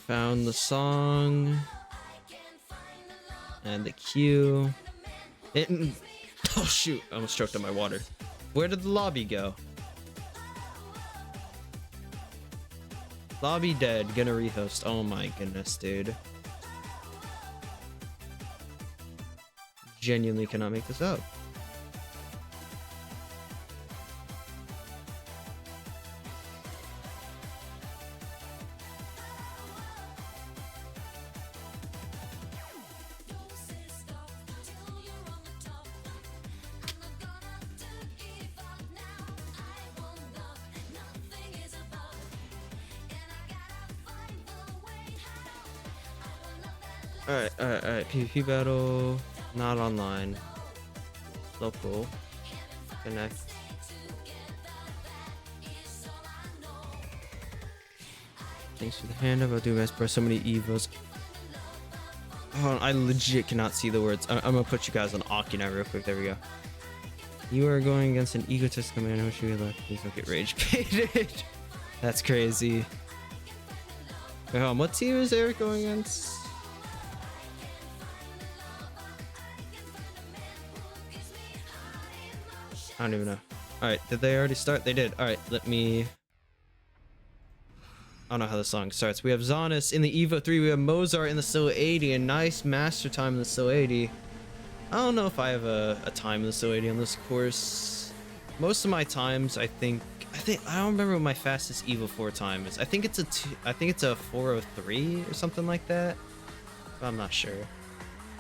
Found the song and the cue. Oh shoot, I almost choked on my water. Where did the lobby go? Lobby dead, gonna rehost. Oh my goodness, dude. Genuinely cannot make this up. Alright. PvP battle, not online. Local. Connect. Thanks for the hand up. I'll do best, bro. So many evos. Oh, I legit cannot see the words. I'm gonna put you guys on Aki now real quick. There we go. You are going against an egotist commander. Wish you luck. Please don't get rage baited. That's crazy. Wait, hold on. What team is Eric going against? I don't even know. Alright, did they already start? They did. Alright, let me... I don't know how the song starts. We have Zonis in the Evo 3. We have Mozart in the SO 80. A nice master time in the SO 80. I don't know if I have a time in the SO 80 on this course. Most of my times, I think I don't remember what my fastest Evo 4 time is. I think it's a 403 or something like that. But I'm not sure.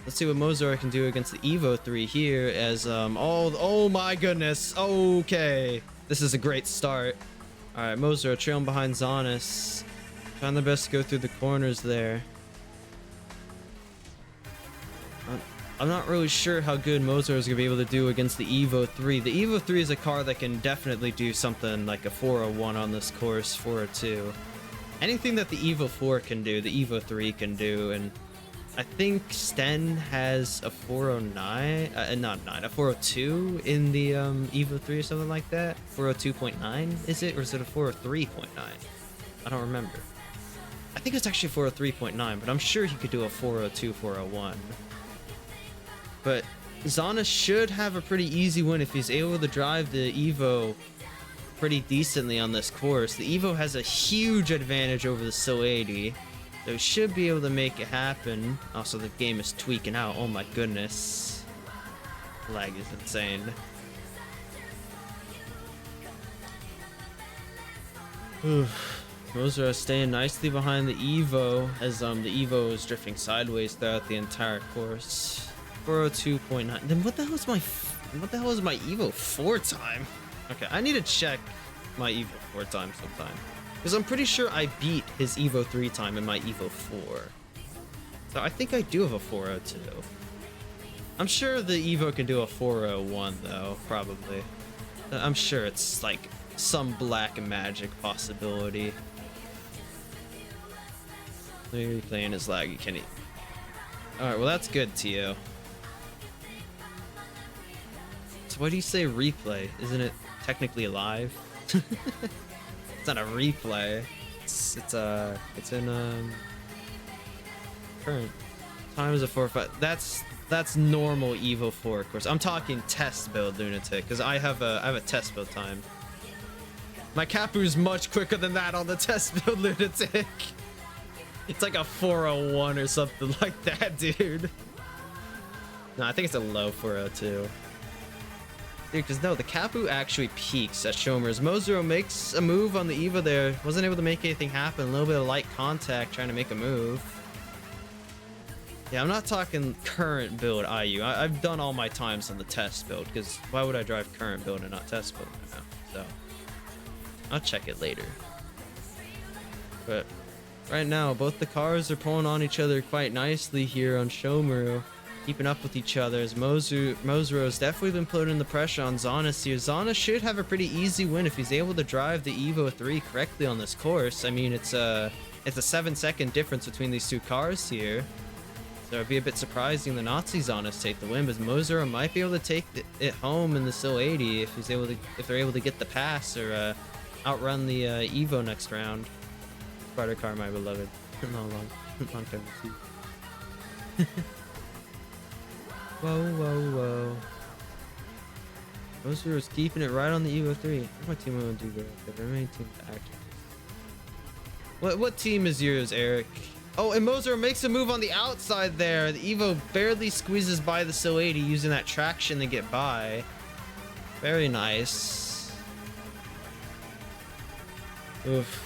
Let's see what Mozart can do against the Evo 3 here as, oh my goodness. Okay. This is a great start. Alright, Mozart trailing behind Zonis. Trying their best to go through the corners there. I'm not really sure how good Mozart is going to be able to do against the Evo 3. The Evo 3 is a car that can definitely do something like a 401 on this course, 402. Anything that the Evo 4 can do, the Evo 3 can do, and I think Sten has a 409, a 402 in the Evo 3 or something like that. 402.9 is it, or is it a 403.9? I don't remember. I think it's actually 403.9, but I'm sure he could do a 402, 401. But Zana should have a pretty easy win if he's able to drive the Evo pretty decently on this course. The Evo has a huge advantage over the SO 80. So he should be able to make it happen. Also, the game is tweaking out. Oh my goodness. Lag is insane. Those are staying nicely behind the Evo as the Evo is drifting sideways throughout the entire course. 402.9. Then what the hell is my Evo 4 time? Okay, I need to check my Evo 4 time sometime. Because I'm pretty sure I beat his Evo 3 time in my Evo 4. So I think I do have a 402. I'm sure the Evo can do a 401 though, probably. I'm sure it's like some black magic possibility. Maybe playing is laggy, Kenny. Alright, well that's good, Tio. So why do you say replay? Isn't it technically live? It's not a replay. It's in current time is a 4.5. That's normal Evo 4 course. I'm talking test build lunatic because I have a test build time. My Kapu's much quicker than that on the test build, lunatic. It's like a 401 or something like that, dude. No, I think it's a low 402. Dude, because no, the Kapu actually peaks at Shomaru's. Mozuro makes a move on the Evo there. Wasn't able to make anything happen. A little bit of light contact trying to make a move. Yeah, I'm not talking current build IU. I've done all my times on the test build, because why would I drive current build and not test build right now? So I'll check it later. But right now, both the cars are pulling on each other quite nicely here on Shomaru. Keeping up with each other as Mozuro's definitely been putting the pressure on Zonis here. Zonis should have a pretty easy win if he's able to drive the Evo 3 correctly on this course. I mean, it's a 7-second difference between these two cars here. So it'd be a bit surprising the Nazi Zonis take the win, but Mozuro might be able to take it home in the SIL 80 if they're able to get the pass or outrun the Evo next round. Spider car, my beloved. long time to see. Whoa, whoa, whoa. Mozuro's keeping it right on the Evo 3. What team will do good? The remaining team to act. What team is yours, Eric? Oh, and Mozuro makes a move on the outside there. The Evo barely squeezes by the SIL 80 using that traction to get by. Very nice. Oof.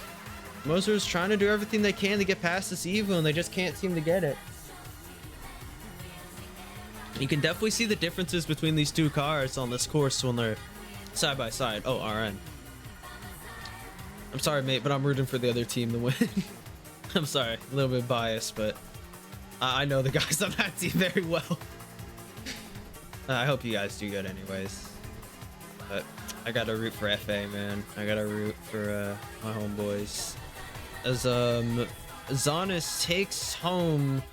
Mozuro's trying to do everything they can to get past this Evo, and they just can't seem to get it. You can definitely see the differences between these two cars on this course when they're side by side. Oh, RN. I'm sorry, mate, but I'm rooting for the other team to win. I'm sorry, a little bit biased, but I know the guys on that team very well. I hope you guys do good anyways. But I gotta root for FA, man. I gotta root for my homeboys. As Zonis takes home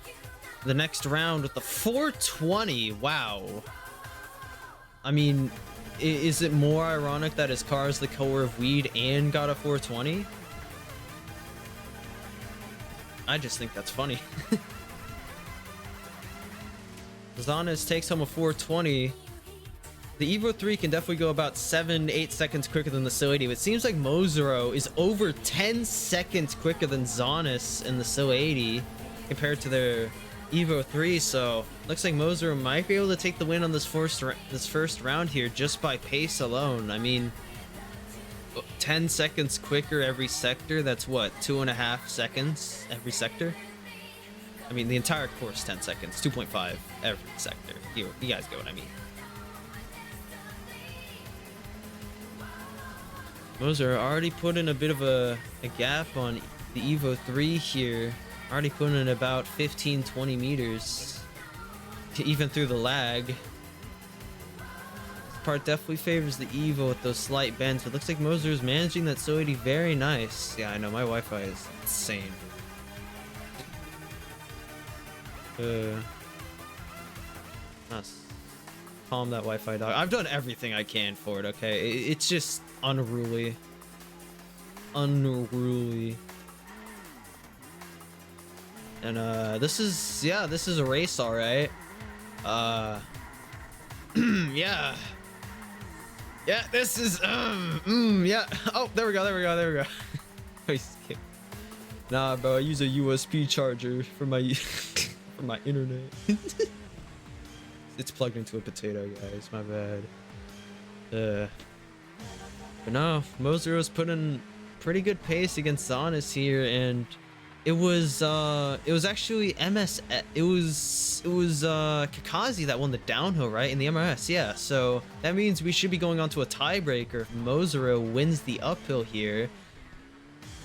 the next round with the 420. Wow. I mean, is it more ironic that his car is the color of weed and got a 420? I just think that's funny. Zonis takes home a 420. The Evo 3 can definitely go about 7-8 seconds quicker than the SIL 80. It seems like Mozuro is over 10 seconds quicker than Zonis in the SIL 80 compared to their Evo 3, so looks like Mozuro might be able to take the win on this first round here just by pace alone. I mean, 10 seconds quicker every sector, that's what, 2.5 seconds every sector? I mean, the entire course 10 seconds, 2.5 every sector. You guys get what I mean. Mozuro already put in a bit of a gap on the Evo 3 here. Already putting in about 15-20 meters, even through the lag. This part definitely favors the Evo with those slight bends, but looks like Mozuro's managing that SIL 80 very nice. Yeah, I know, my Wi-Fi is insane. Calm that Wi-Fi dog. I've done everything I can for it, okay? It's just unruly. Unruly. And this is a race, all right. Yeah, this is yeah. Oh, there we go. Nah, bro, I use a USB charger for my for my internet. It's plugged into a potato, guys, my bad. But no, Mozuro's putting pretty good pace against Zonis here, and it was actually MSS. It was Kakazi that won the downhill, right, in the MRS. Yeah, so that means we should be going on to a tiebreaker if Mozuro wins the uphill here,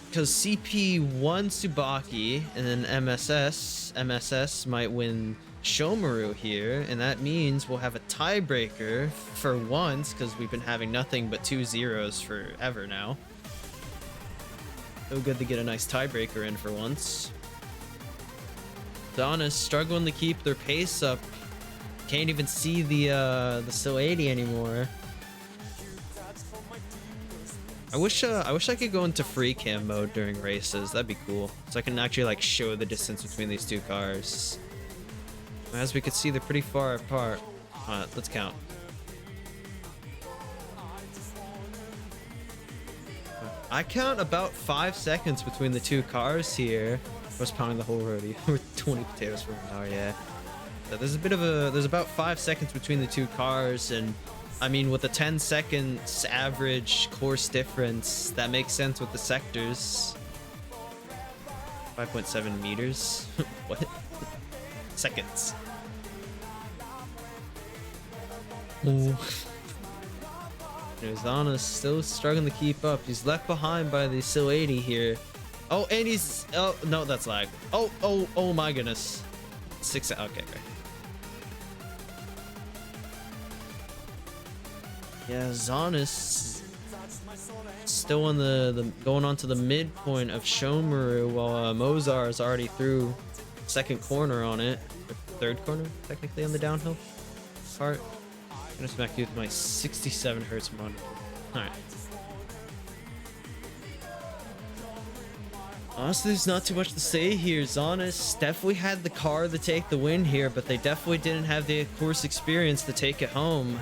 because CP won Tsubaki, and then MSS might win Shomaru here, and that means we'll have a tiebreaker for once, because we've been having nothing but 2 zeros forever now. So good to get a nice tiebreaker in for once. Zonis struggling to keep their pace up. Can't even see the SIL 80 anymore. I wish I could go into free cam mode during races. That'd be cool. So I can actually like show the distance between these two cars. As we can see, they're pretty far apart. Let's count. I count about 5 seconds between the two cars here. I was pounding the whole roadie. We're 20 potatoes for an hour, yeah. So there's about 5 seconds between the two cars, and I mean, with a 10 seconds average course difference, that makes sense with the sectors. 5.7 meters. What? Seconds. Zana's still struggling to keep up. He's left behind by the Sil 80 here. Oh, and he's... Oh, no, that's lag. Oh my goodness. 6... Okay, right. Yeah, Zana's still on the going on to the midpoint of Shomaru, while Mozar is already through second corner on it. Or third corner, technically, on the downhill part. I'm gonna smack you with my 67 hertz monitor. Alright. Honestly, there's not too much to say here. Zanis definitely had the car to take the win here, but they definitely didn't have the course experience to take it home.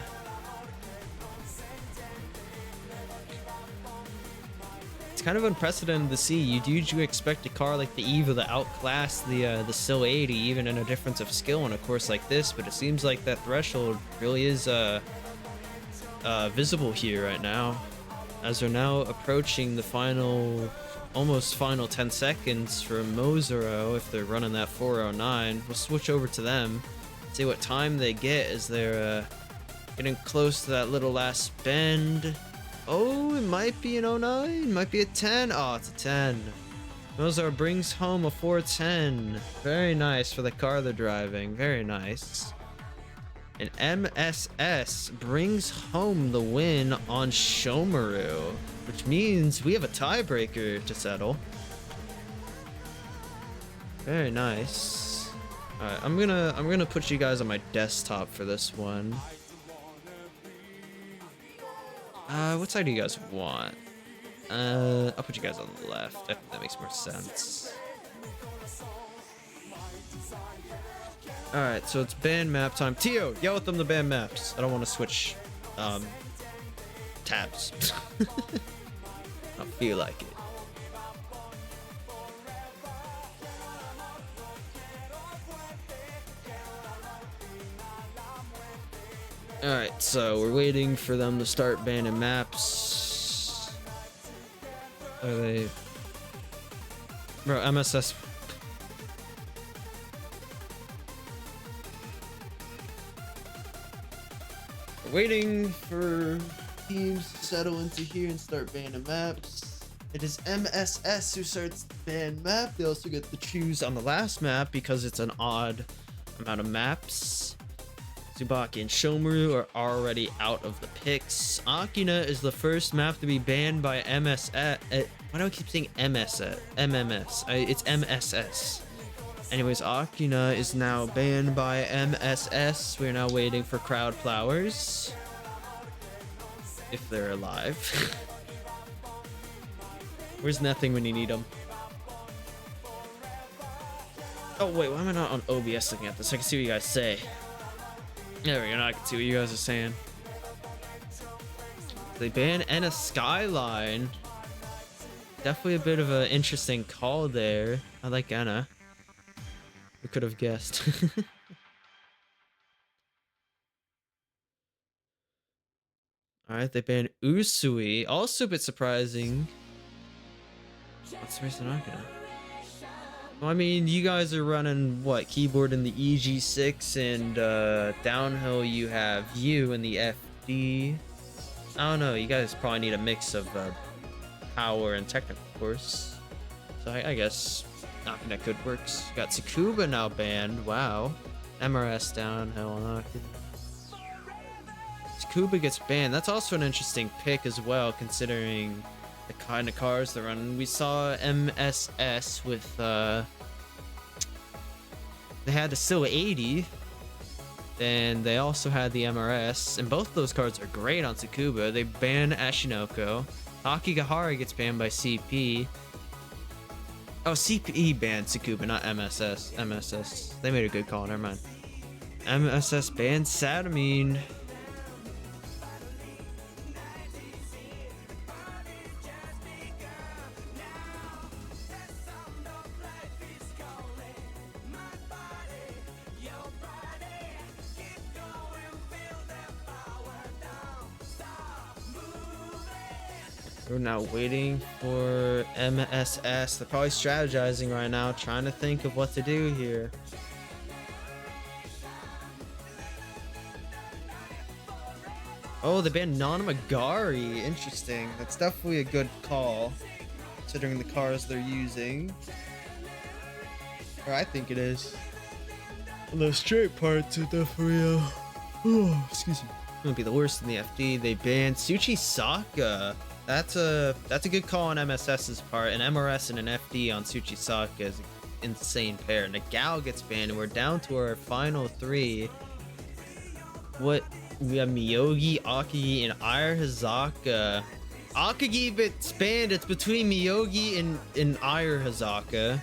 It's kind of unprecedented to see. You'd usually expect a car like the Eva to outclass the Sil 80, even in a difference of skill on a course like this, but it seems like that threshold really is visible here right now, as they're now approaching the final, almost final 10 seconds for Mozaro. If they're running that 409, we'll switch over to them, see what time they get as they're getting close to that little last bend. Oh, it might be an 09, might be a 10. Oh, it's a 10. Mozart brings home a 410. Very nice for the car they're driving. Very nice. And MSS brings home the win on Shomaru, which means we have a tiebreaker to settle. Very nice. All right, I'm gonna put you guys on my desktop for this one. What side do you guys want? I'll put you guys on the left. I think that makes more sense. Alright, so it's band map time. Tio, yell at them the band maps. I don't want to switch tabs. I feel like it. Alright, so we're waiting for them to start banning maps. Are they... Bro, MSS... We're waiting for teams to settle into here and start banning maps. It is MSS who starts the ban map. They also get to choose on the last map because it's an odd amount of maps. Tsubaki and Shomaru are already out of the picks. Akina is the first map to be banned by MSS. Why do I keep saying MSS? MMS. It's MSS. Anyways, Akina is now banned by MSS. We're now waiting for crowd flowers. If they're alive. Where's nothing when you need them? Oh wait, why am I not on OBS looking at this? I can see what you guys say. There we go, now I can see what you guys are saying. They ban Enna Skyline. Definitely a bit of an interesting call there. I like Enna. Who could have guessed? Alright, they banned Usui. Also a bit surprising. What's the reason not gonna? Well, I mean, you guys are running, what, keyboard in the EG6, and downhill you have U in the FD. I don't know, you guys probably need a mix of power and technical, of course. So I guess knocking that good works. Got Tsukuba now banned, wow. MRS downhill, knocking. Tsukuba gets banned. That's also an interesting pick as well, considering the kind of cars they're running. We saw MSS with they had the Sil 80, and they also had the MRS, and both of those cards are great on Tsukuba. They ban Ashinoko. Akigahara gets banned by CP. Oh, CP banned Tsukuba, not MSS. MSS. They made a good call, never mind. MSS banned Satamine. We're now waiting for MSS. They're probably strategizing right now, trying to think of what to do here. Oh, they banned Nanamagari. Interesting. That's definitely a good call, considering the cars they're using. Or I think it is. And those straight parts are definitely, oh, excuse me. Gonna be the worst in the FD. They banned Tsuchisaka. That's a good call on MSS's part. An MRS and an FD on Tsuchisaka is an insane pair. Nagao gets banned, and we're down to our final three. What? We have Myogi, Akagi, and Air Hazaka. Akagi gets banned. It's between Myogi and Air Hazaka.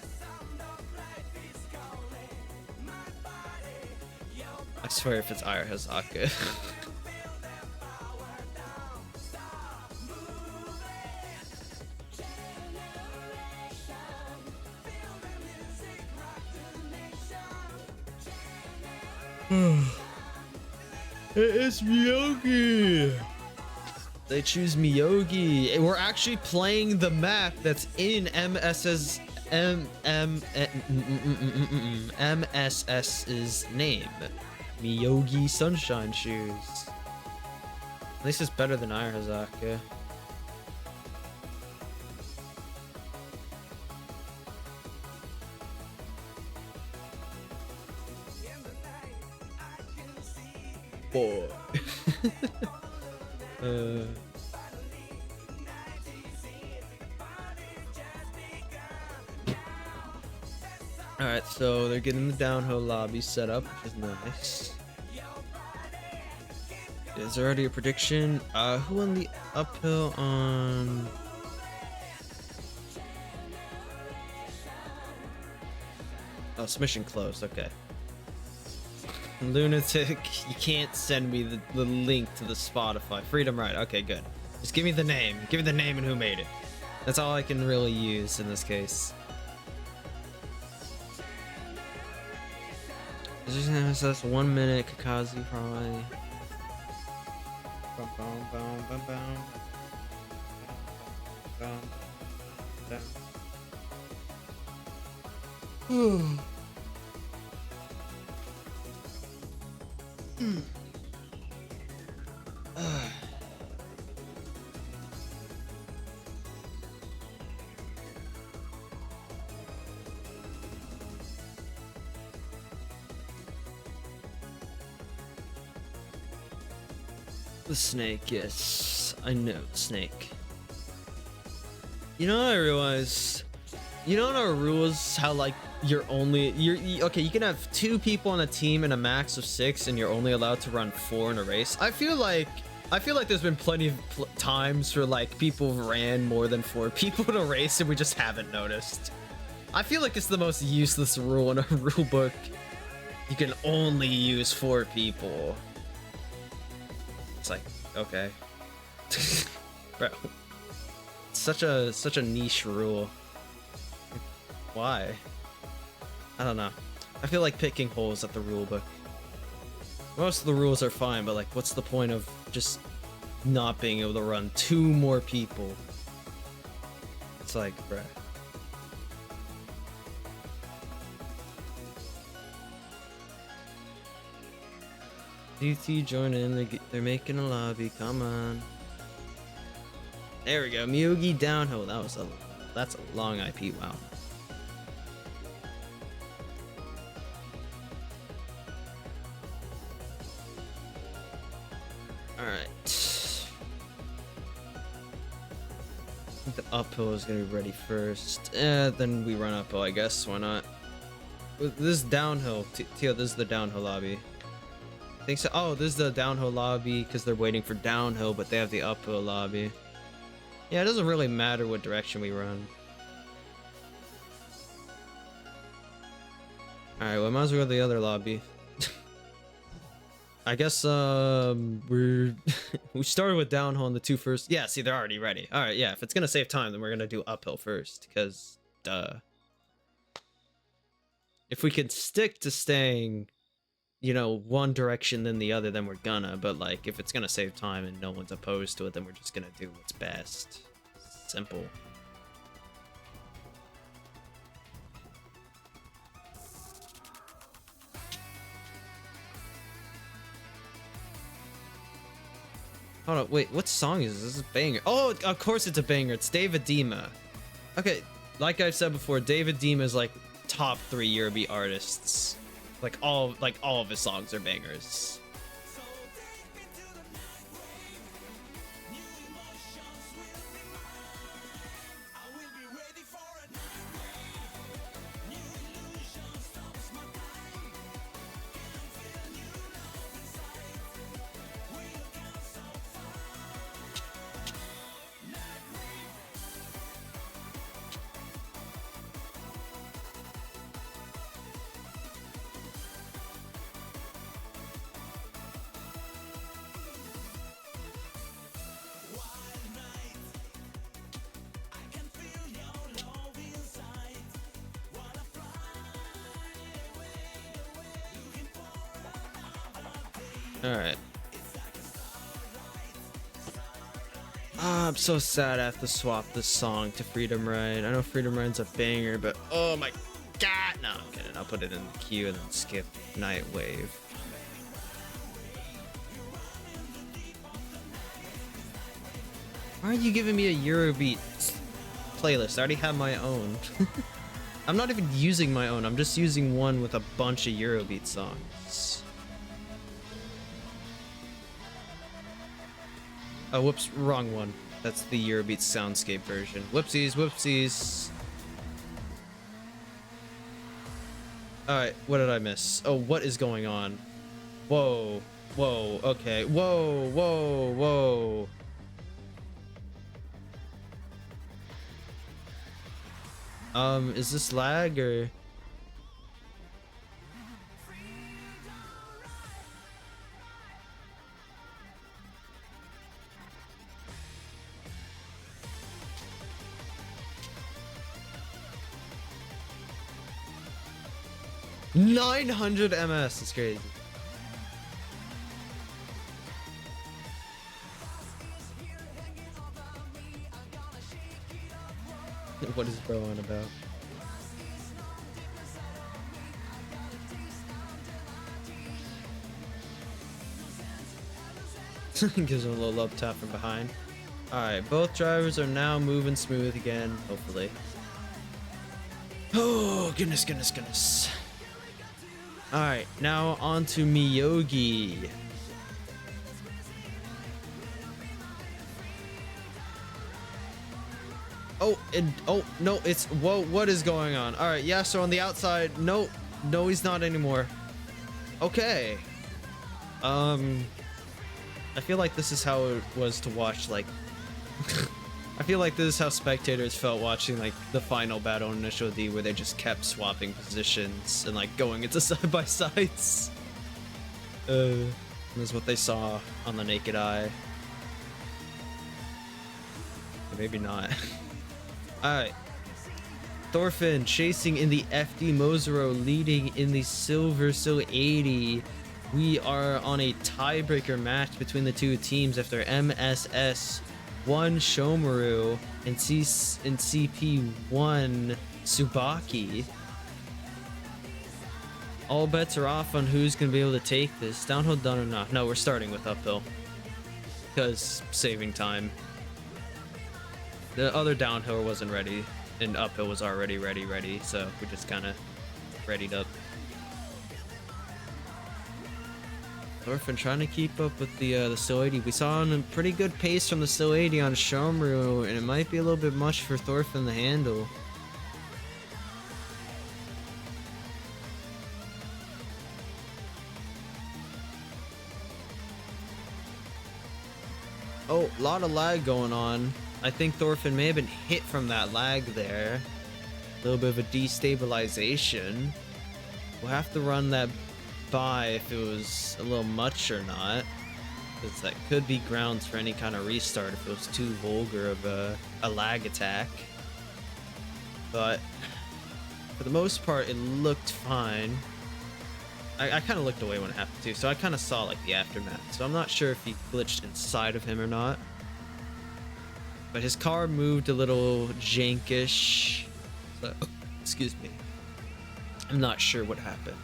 I swear if it's Air Hazaka. It's Myogi. They choose Myogi. We're actually playing the map that's in MSS's name. Myogi Sunshine Shoes. At least it's better than Air Hazaka. Boy. Alright, so they're getting the downhill lobby set up, which is nice. Is there already a prediction? Who won the uphill on... Oh, submission closed, okay. Lunatic, you can't send me the link to the Spotify. Freedom Right, okay, good. Just give me the name. Give me the name and who made it. That's all I can really use in this case. This is MSS 1 minute, Kakazi probably. The snake, yes. I know, snake. You know what I realized? You know in our rules how like okay, you can have 2 people on a team and a max of 6 and you're only allowed to run 4 in a race. I feel like there's been plenty of times where like people ran more than 4 people in a race and we just haven't noticed. I feel like it's the most useless rule in a rule book. You can only use 4 people. It's like, okay. Bro. It's such a niche rule. Why? I don't know. I feel like picking holes at the rule book. Most of the rules are fine, but like what's the point of just not being able to run 2 more people? It's like, bruh. DT join in, they're making a lobby, come on. There we go, Myogi Downhill. That's a long IP, wow. Alright. I think the uphill is gonna be ready first. Then we run uphill, I guess, why not? This is downhill, Tio, this is the downhill lobby. I think so. Oh, this is the downhill lobby because they're waiting for downhill, but they have the uphill lobby. Yeah, it doesn't really matter what direction we run. Alright, well, might as well go to the other lobby. I guess we started with downhill in the 2 first. Yeah, see, they're already ready. Alright, yeah, if it's gonna save time, then we're gonna do uphill first, because duh. If we could stick to staying, you know, one direction than the other, then we're gonna. But like, if it's gonna save time and no one's opposed to it, then we're just gonna do what's best. simple. Hold on, wait, what song is this? This is a banger. Oh, of course it's a banger. It's David Dima. Okay, like I've said before, David Dima is like top 3 Eurobeat artists. Like all of his songs are bangers. All right. I'm so sad I have to swap this song to Freedom Ride. I know Freedom Ride's a banger, but oh my god. No, I'm kidding. I'll put it in the queue and then skip Night Wave. Why are you giving me a Eurobeat playlist? I already have my own. I'm not even using my own. I'm just using one with a bunch of Eurobeat songs. Oh, whoops, wrong one. That's the Eurobeat Soundscape version. Whoopsies, whoopsies. Alright, what did I miss? Oh, what is going on? Whoa, whoa, okay. Whoa, whoa, whoa. Is this lag or... $900 MS is crazy. What is bro on about? Gives him a little love tap from behind. Alright, both drivers are now moving smooth again, hopefully. Oh, goodness, goodness, goodness. Alright, now on to Myogi. Oh, and oh no, it's whoa, what is going on? Alright, yeah, so on the outside, no, he's not anymore. Okay. I feel like this is how it was to watch, like I feel like this is how spectators felt watching like the final battle in Initial D, where they just kept swapping positions and like going into side by sides. This is what they saw on the naked eye. Maybe not. Alright. Thorfinn chasing in the FD Mozero, leading in the Silver Sil 80. We are on a tiebreaker match between the two teams after MSS 1 Shomaru and CP 1 Tsubaki. All bets are off on who's gonna be able to take this. Downhill done or not? No, we're starting with Uphill because saving time. The other downhill wasn't ready, and Uphill was already ready, so we just kind of readied up. Thorfinn trying to keep up with the Sil 80. We saw a pretty good pace from the Sil 80 on Shomaru, and it might be a little bit much for Thorfinn to handle. Oh, a lot of lag going on. I think Thorfinn may have been hit from that lag there. A little bit of a destabilization. We'll have to run that by if it was a little much or not, because that could be grounds for any kind of restart if it was too vulgar of a lag attack. But for the most part, it looked fine. I kind of looked away when it happened too, so I kind of saw like the aftermath. So I'm not sure if he glitched inside of him or not. but his car moved a little jankish. So, excuse me. I'm not sure what happened.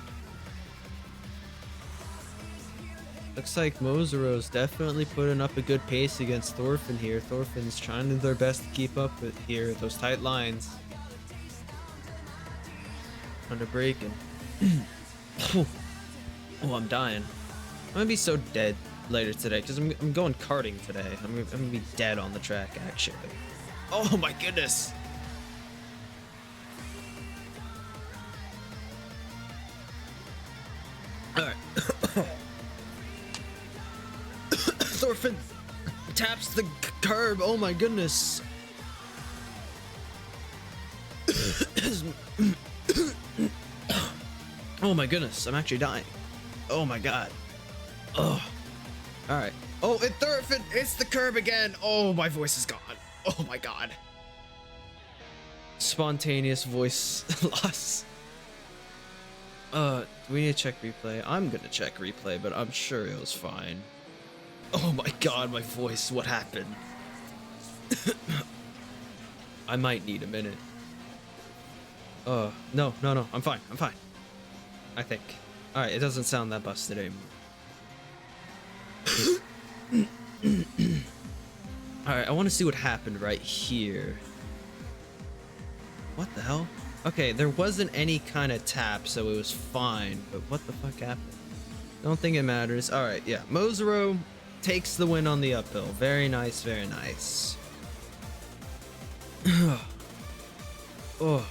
Looks like Mozaro's definitely putting up a good pace against Thorfinn here. Thorfinn's trying their best to keep up with here, those tight lines. Under braking. Oh, I'm dying. I'm gonna be so dead later today because I'm going karting today. I'm gonna be dead on the track actually. Oh my goodness. All right. Thorfinn taps the curb. Oh my goodness. Oh my goodness, I'm actually dying. Oh my god. Oh. All right. Oh, it Thorfinn, it's the curb again. Oh, my voice is gone. Oh my god. Spontaneous voice loss. Do we need to check replay? I'm gonna check replay, but I'm sure it was fine. Oh my god, my voice, what happened? I might need a minute. No, I'm fine, I think. Alright, it doesn't sound that busted anymore. Alright, I want to see what happened right here. What the hell? Okay, there wasn't any kind of tap, so it was fine, but what the fuck happened? Don't think it matters. Alright, yeah, Mozaro takes the win on the uphill. Very nice, very nice. Oh.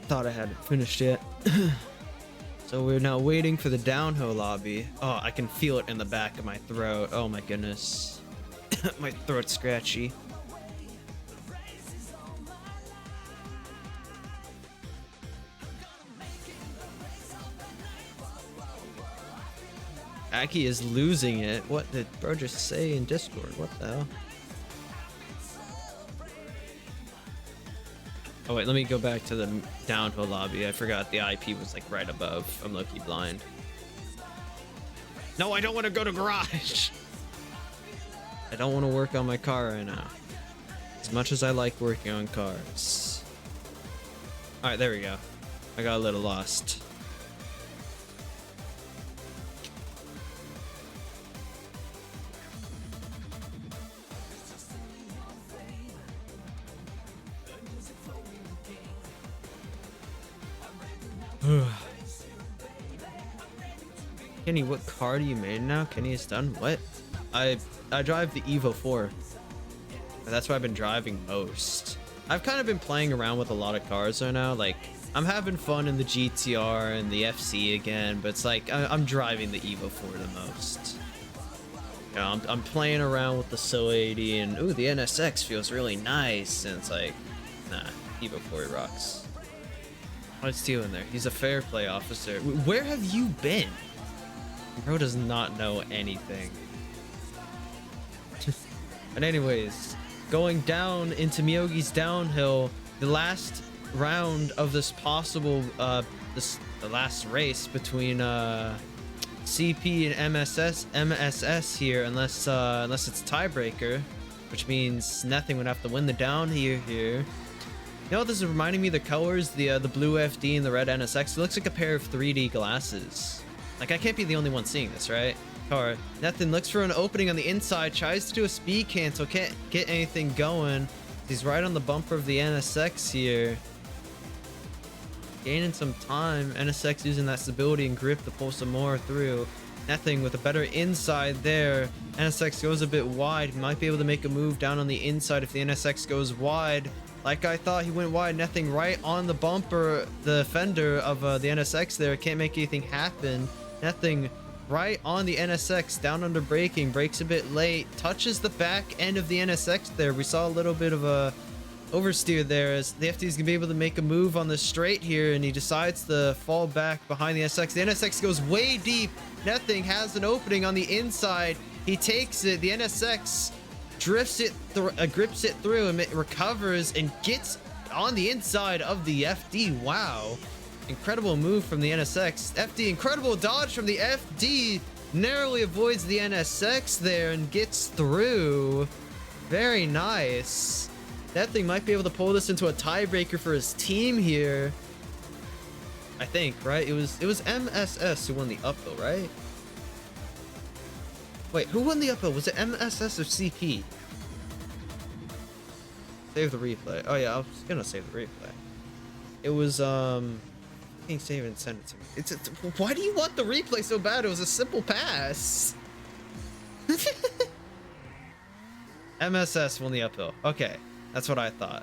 Thought I hadn't finished yet. So we're now waiting for the downhill lobby. Oh, I can feel it in the back of my throat. Oh my goodness. My throat's scratchy. Aki is losing it. What did bro just say in Discord? What the hell? Oh wait, let me go back to the downhill lobby. I forgot the IP was like right above. I'm low-key blind. No, I don't want to go to garage. I don't want to work on my car right now. As much as I like working on cars. All right, there we go. I got a little lost. Kenny, what car do you made now? Kenny is done. What? I drive the Evo 4. That's what I've been driving most. I've kind of been playing around with a lot of cars right now. Like, I'm having fun in the GTR and the FC again, but it's like I'm driving the Evo 4 the most. You know, I'm playing around with the SO 80 and ooh, the NSX feels really nice. And it's like, nah, Evo 4 rocks. What's Teal in there? He's a fair play officer. Where have you been? Bro does not know anything. But anyways, going down into Myogi's Downhill, the last round of this possible, the last race between CP and MSS here, unless it's TieBreaker, which means nothing would have to win the down here. You know what this is reminding me of? The colors, the blue FD and the red NSX. It looks like a pair of 3D glasses. Like, I can't be the only one seeing this, right? Car. Nothing. Looks for an opening on the inside. Tries to do a speed cancel. Can't get anything going. He's right on the bumper of the NSX here. Gaining some time. NSX using that stability and grip to pull some more through. Nothing with a better inside there. NSX goes a bit wide. He might be able to make a move down on the inside if the NSX goes wide. Like I thought, he went wide. Nothing right on the bumper, the fender of the NSX there. Can't make anything happen. Nothing right on the NSX, down under braking, brakes a bit late, touches the back end of the NSX there. We saw a little bit of a oversteer there as the FD is gonna be able to make a move on the straight here, and he decides to fall back behind the NSX. The NSX goes way deep. Nothing has an opening on the inside. He takes it. The NSX grips it through, and it recovers and gets on the inside of the FD. Wow. Incredible move from the NSX. FD, incredible dodge from the FD. Narrowly avoids the NSX there and gets through. Very nice. That thing might be able to pull this into a tiebreaker for his team here. I think, right? It was MSS who won the uphill, right? Wait, who won the uphill? Was it MSS or CP? Save the replay. Oh yeah, I was gonna save the replay. It was can't save and send it to me. Why do you want the replay so bad? It was a simple pass. MSS won the uphill. Okay, that's what I thought.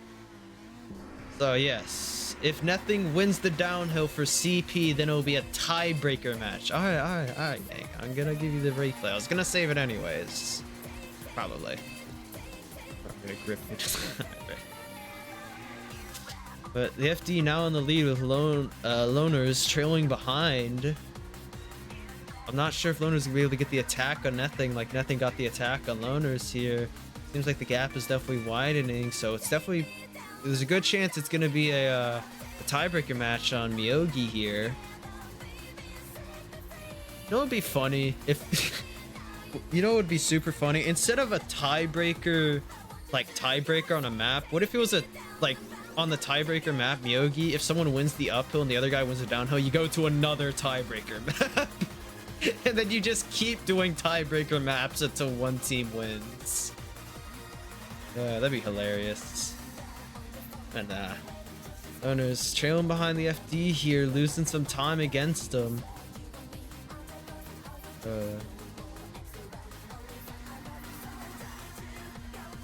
So yes, if nothing wins the downhill for CP, then it'll be a tiebreaker match. All right, gang. I'm gonna give you the replay. I was gonna save it anyways. Probably. I'm gonna grip it. But the FD now in the lead with Loners trailing behind. I'm not sure if Loners will be able to get the attack on Nothing like Nothing got the attack on Loners here. Seems like the gap is definitely widening, so it's definitely, there's a good chance it's going to be a tiebreaker match on Myogi here. You know what would be funny? If you know what would be super funny? Instead of a tiebreaker, like tiebreaker on a map, what if it was a, like, on the tiebreaker map, Myogi, if someone wins the uphill and the other guy wins the downhill, you go to another tiebreaker map. And then you just keep doing tiebreaker maps until one team wins. That'd be hilarious. And Owners trailing behind the FD here, losing some time against them.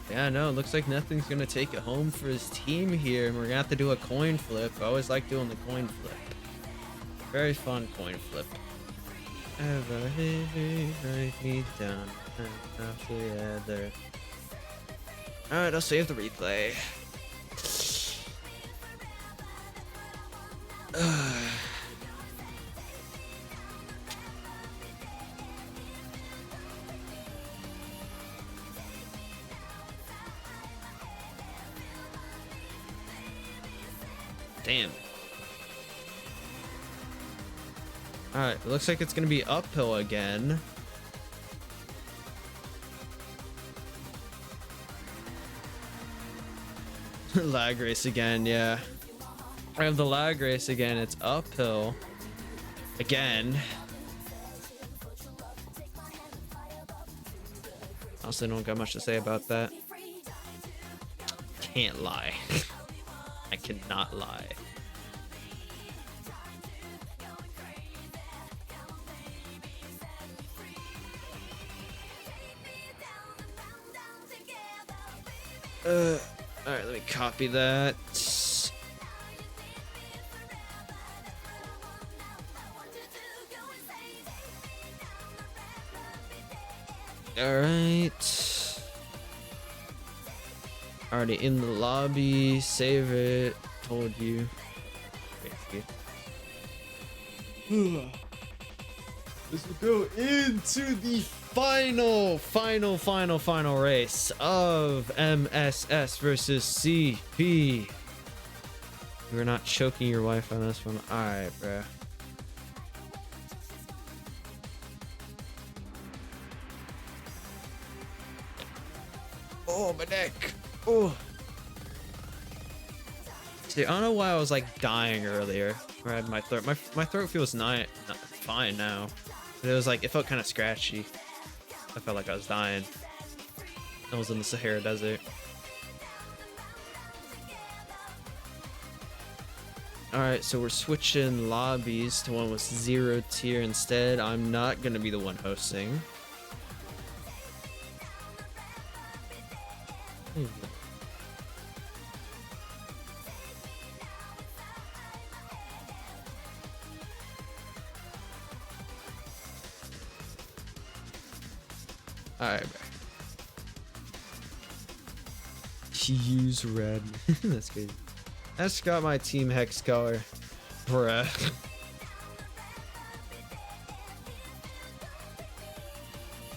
Yeah, no, it looks like Nothing's gonna take it home for his team here, and we're gonna have to do a coin flip. I always like doing the coin flip. Very fun coin flip. Ever write me down together. Alright, I'll save the replay. Damn. Alright, it looks like it's gonna be uphill again. Lag race again, yeah. I have the lag race again. It's uphill again. Honestly, don't got much to say about that. Can't lie. I cannot lie. Alright, let me copy that. Alright. Already in the lobby. Save it. Told you. This will go into the final race of MSS versus CP. We're not choking your wife on this one. Alright, bro. Oh, my neck. Oh. See, I don't know why I was like dying earlier. I had my throat. My throat feels fine now. But it was like, it felt kind of scratchy. I felt like I was dying. I was in the Sahara Desert. Alright, so we're switching lobbies to one with 0 tier instead. I'm not going to be the one hosting. Alright, use red. That's good. I just got my team hex color. Bruh.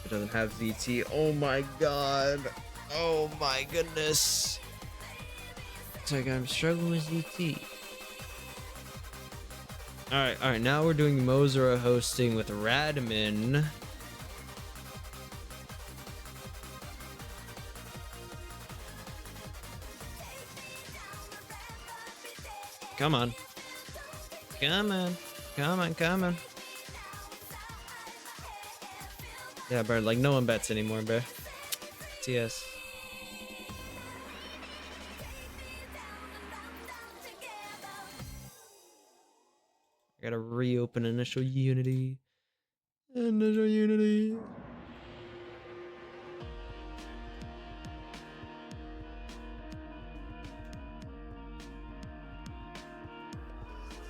It doesn't have VT. Oh my god. Oh my goodness. It's like I'm struggling with ET. Alright, now we're doing Mozora hosting with Radman. Come on. Come on. Come on, come on. Yeah, bro, like no one bets anymore, bro. TS. I gotta reopen initial Unity. Initial Unity.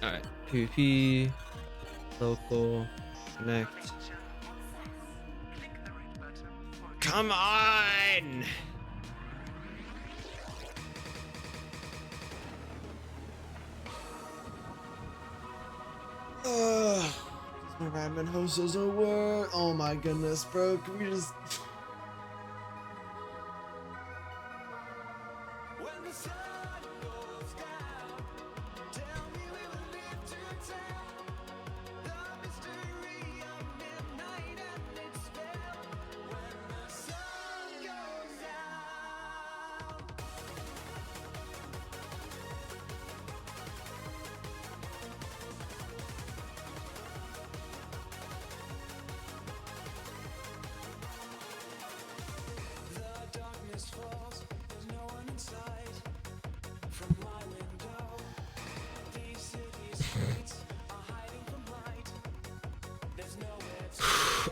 Alright, PvP, local, connect. Come on! My Radman host doesn't work. Oh my goodness, bro. Can we just...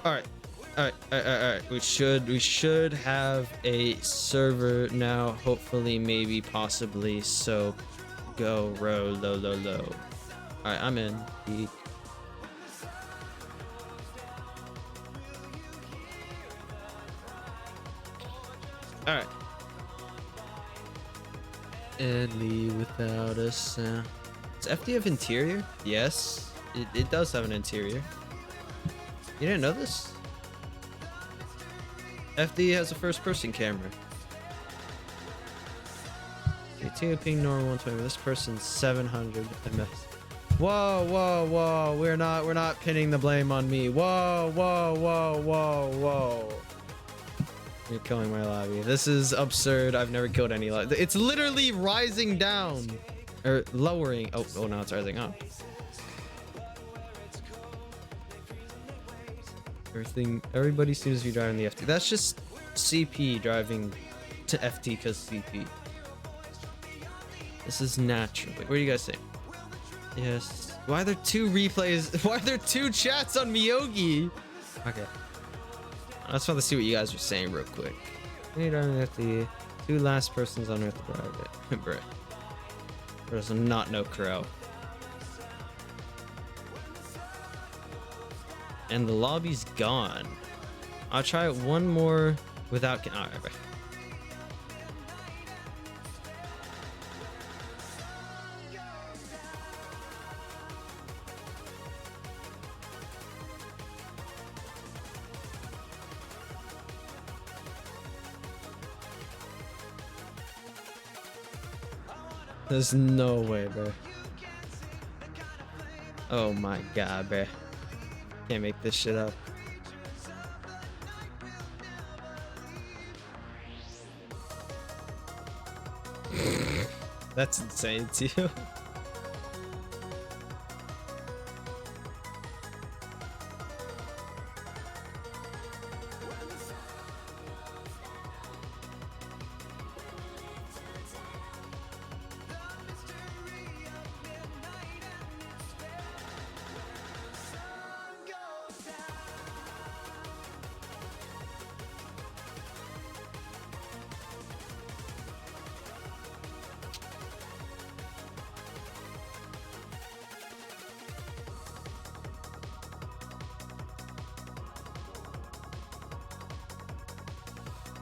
Alright. We should have a server now. Hopefully, maybe, possibly. So, go row low. Alright, I'm in. Peak. Alright. Deadly without a sound. Does FD have interior? Yes, it does have an interior. You didn't know this? FD has a first-person camera. 18 ping normal 120. This person's 700 ms. Whoa! We're not pinning the blame on me. Whoa! You're killing my lobby. This is absurd. I've never killed any lobby. It's literally rising down or lowering. Oh, now it's rising up. Everybody seems to be driving the FT. That's just CP driving to FT because CP. This is natural. Wait, what do you guys say? Yes. Why are there two replays? Why are there two chats on Myogi? Okay. I just want to see what you guys are saying real quick. Driving FT. Two last persons on Earth private. Bro. There's not no crow. And the lobby's gone. I'll try it one more without... Alright. There's no way, bro. Oh my god, bro. Can't make this shit up. That's insane too.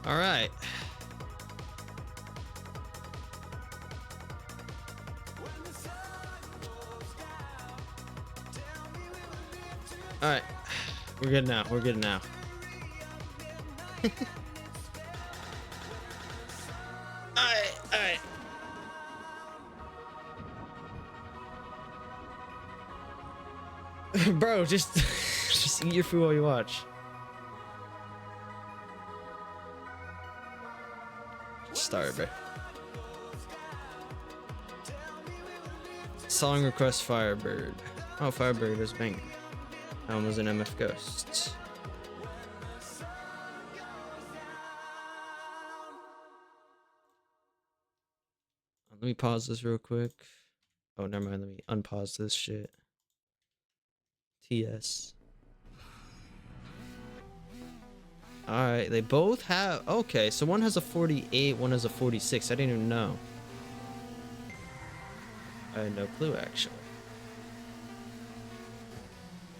All right. All right. We're good now. Alright. Bro, just eat your food while you watch. Start, bro. Song request Firebird. Oh, Firebird is banging. That one was an MF Ghost. Let me pause this real quick. Oh, never mind. Let me unpause this shit. TS. Alright, they both have... Okay, so one has a 48, one has a 46. I didn't even know. I had no clue, actually.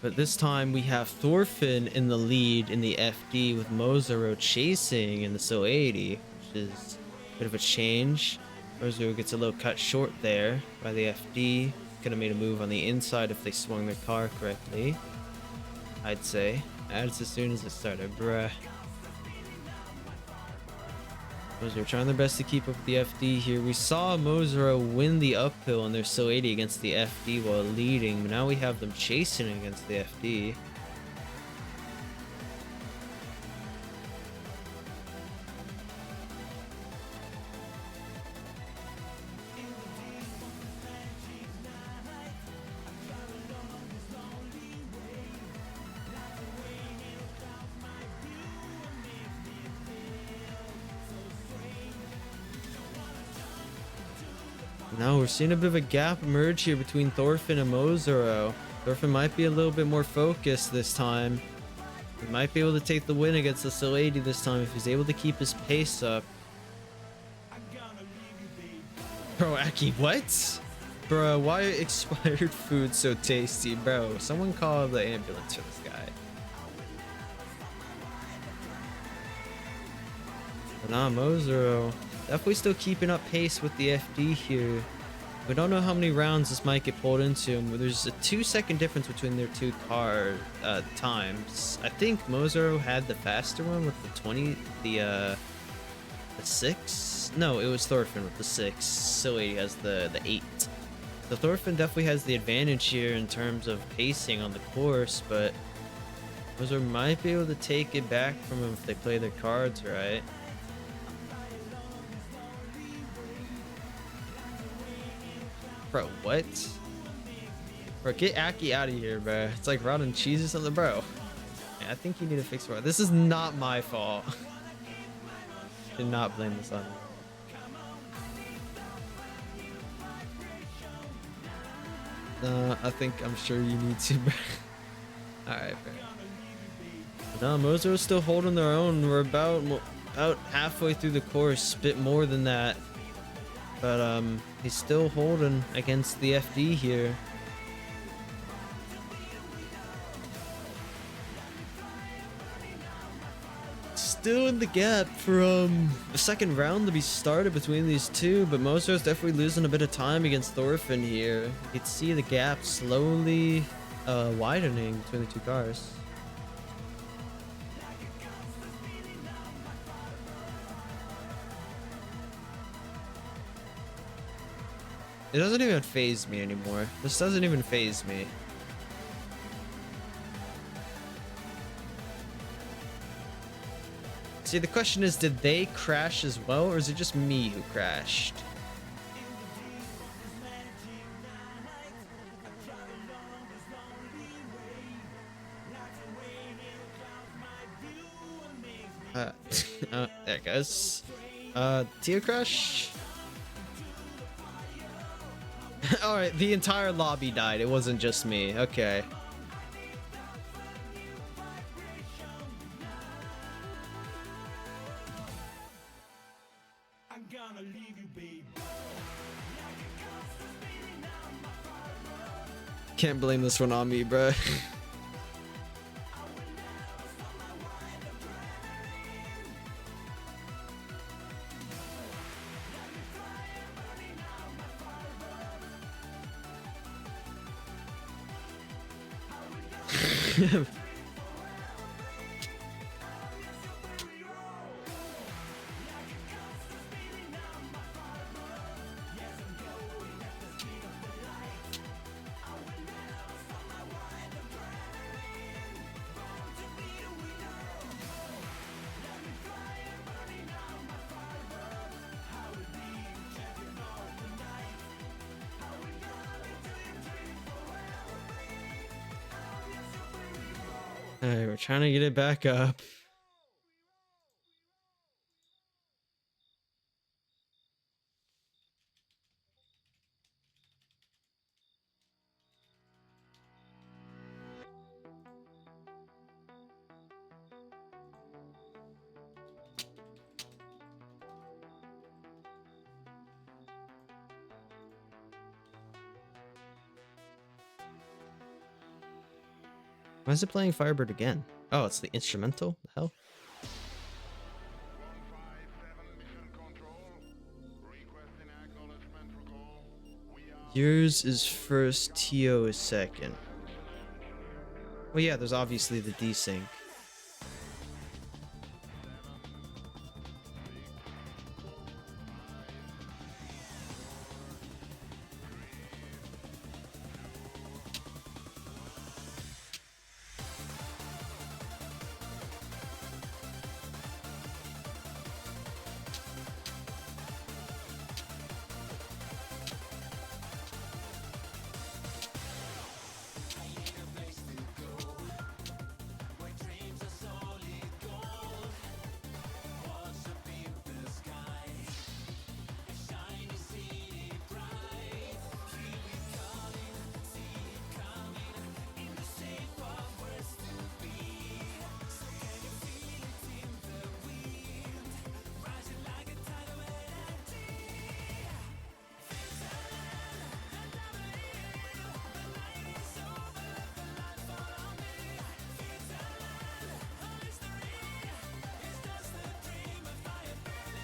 But this time we have Thorfinn in the lead in the FD with Mozaro chasing in the SO 80, which is a bit of a change. Mozaro gets a little cut short there by the FD. Could have made a move on the inside if they swung their car correctly, I'd say. That's as soon as it started, bruh. Mozaro trying their best to keep up with the FD here. We saw Mozaro win the uphill in their SO 80 against the FD while leading, but now we have them chasing against the FD. Now we're seeing a bit of a gap emerge here between Thorfinn and Mozaro. Thorfinn might be a little bit more focused this time. He might be able to take the win against the SO 80 this time if he's able to keep his pace up. Bro, Aki, what? Bro, why expired food so tasty? Bro, someone call the ambulance for this guy. But nah, Mozaro definitely still keeping up pace with the FD here. We don't know how many rounds this might get pulled into. There's a 2-second difference between their two car times. I think Mozaro had the faster one with the 20, the 6. No, it was Thorfinn with the 6. So he has the 8. So Thorfinn definitely has the advantage here in terms of pacing on the course, but Mozaro might be able to take it back from him if they play their cards right. Bro, what? Bro, get Aki out of here, bro. It's like rotten cheese or something, bro. Yeah, I think you need to fix it. This is not my fault. Did not blame this on you. I'm sure you need to, bro. Alright, bro. No, Mozaro's still holding their own. We're about halfway through the course, a bit more than that. But he's still holding against the FD here. Still in the gap for the second round to be started between these two, but Mozaro's definitely losing a bit of time against Thorfinn here. You can see the gap slowly widening between the two cars. It doesn't even faze me anymore. This doesn't even faze me. See, the question is, did they crash as well, or is it just me who crashed? There it goes. Tia crash? Alright, the entire lobby died. It wasn't just me. Okay. Can't blame this one on me, bruh. Alright, we're trying to get it back up. Why is it playing Firebird again? Oh, it's the instrumental? The hell? Yours is first, Tio is second. Well, yeah, there's obviously the desync.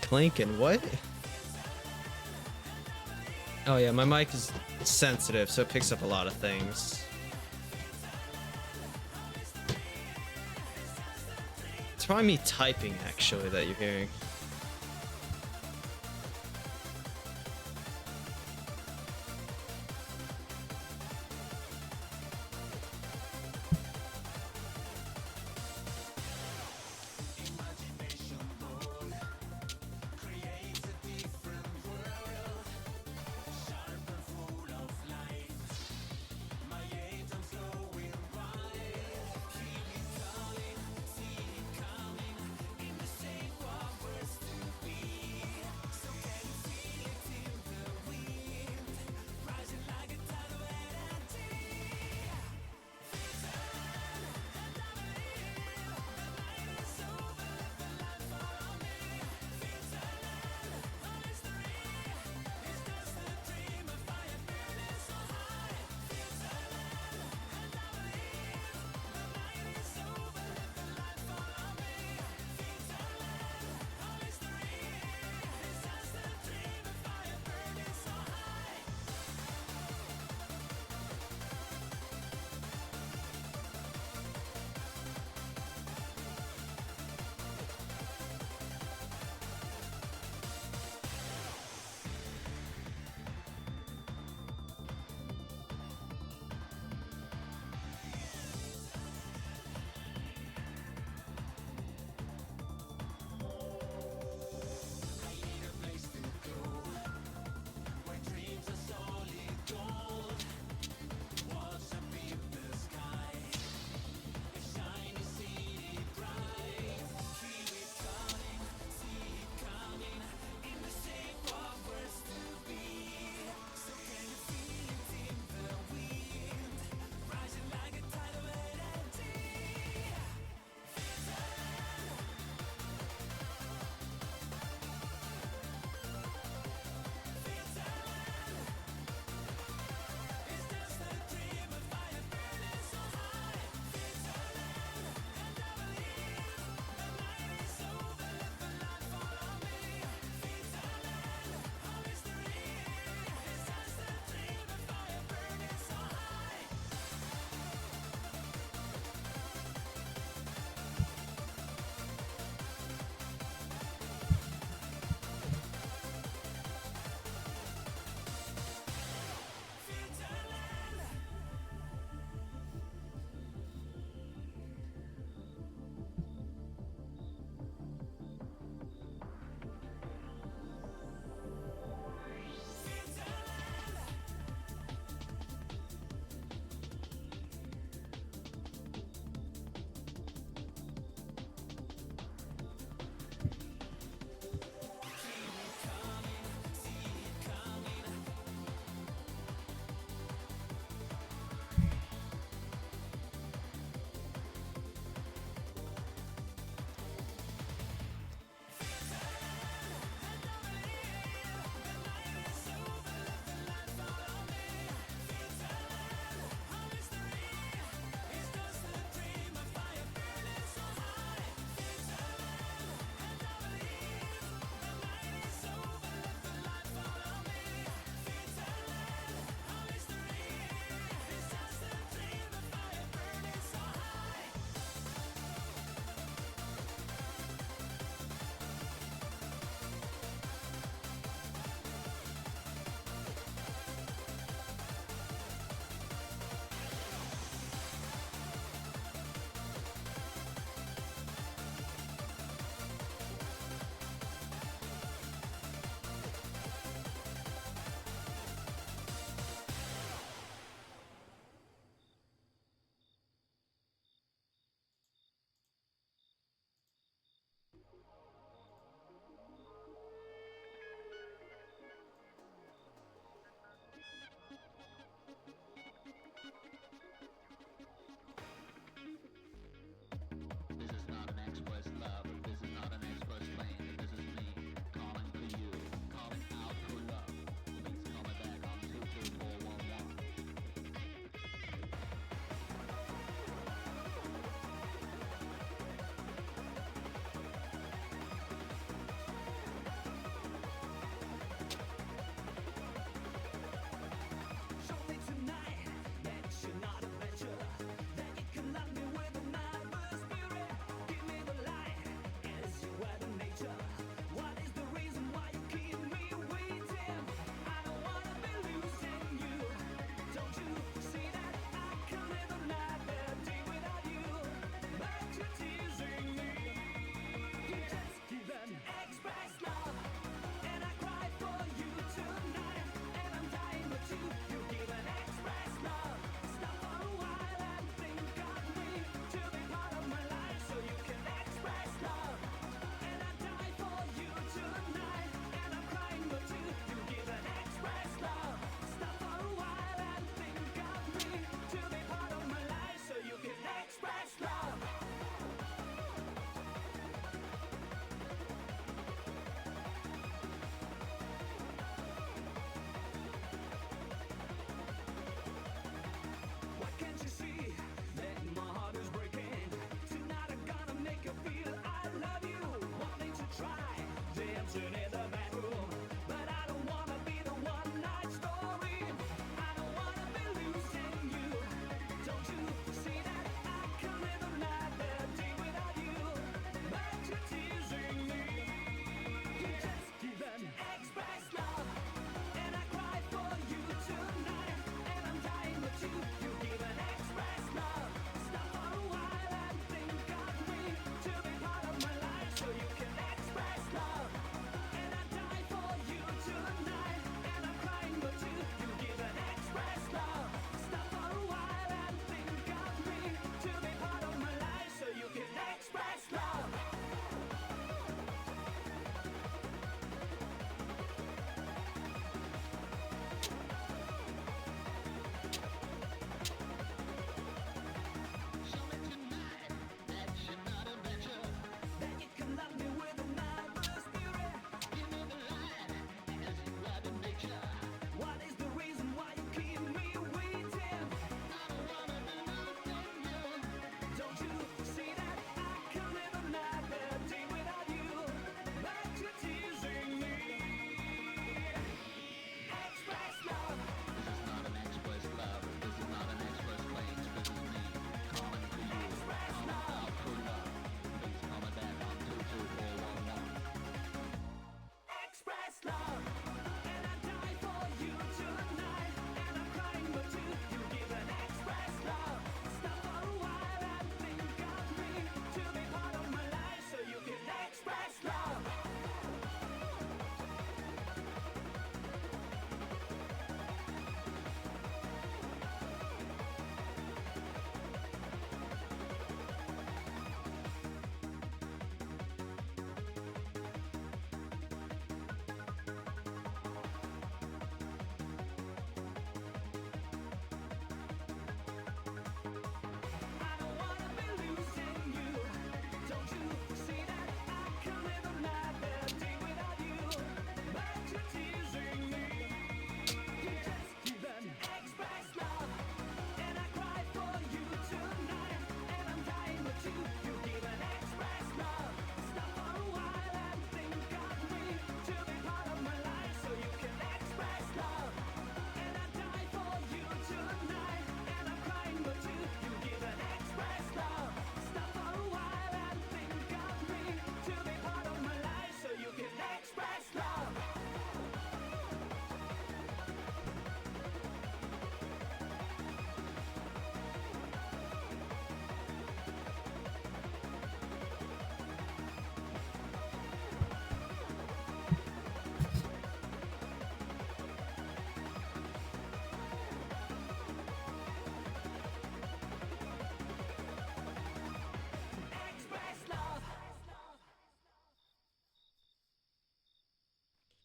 Clanking, what? Oh yeah, my mic is sensitive, so it picks up a lot of things. It's probably me typing, actually, that you're hearing.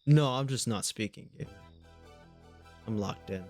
No, I'm just not speaking. I'm locked in.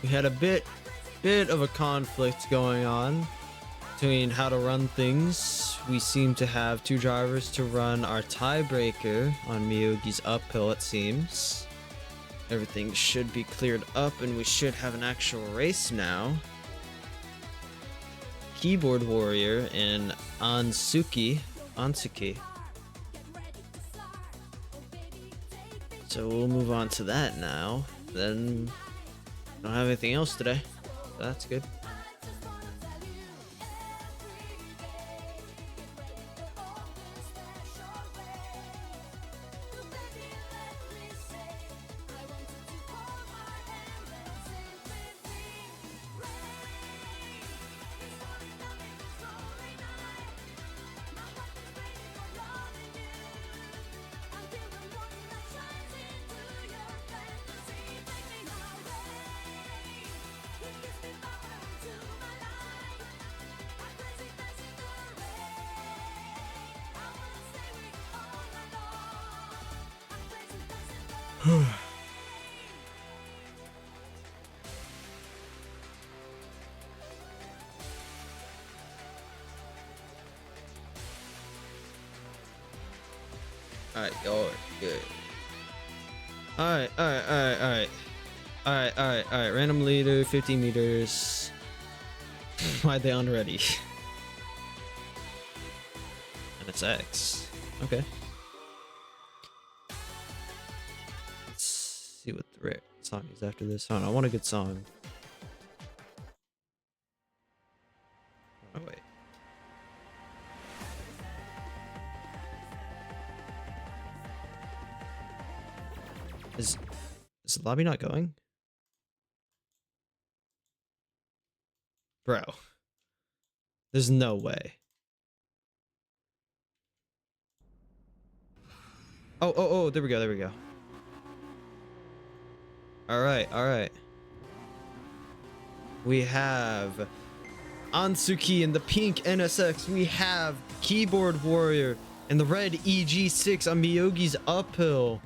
We had a bit of a conflict going on between how to run things. We seem to have two drivers to run our tiebreaker on Myogi's Uphill, it seems. Everything should be cleared up and we should have an actual race now. Keyboard Warrior and Ansuki. So we'll move on to that now. Then don't have anything else today. So that's good. Alright, y'all good. Alright. Random leader, 50 meters. Why'd they on ready? And it's X. Okay. Let's see what the rare song is after this. I want a good song. Oh, wait. Is the lobby not going? Bro. There's no way. Oh, there we go. Alright. We have Ansuki in the pink NSX. We have Keyboard Warrior in the red EG6 on Myogi's Uphill.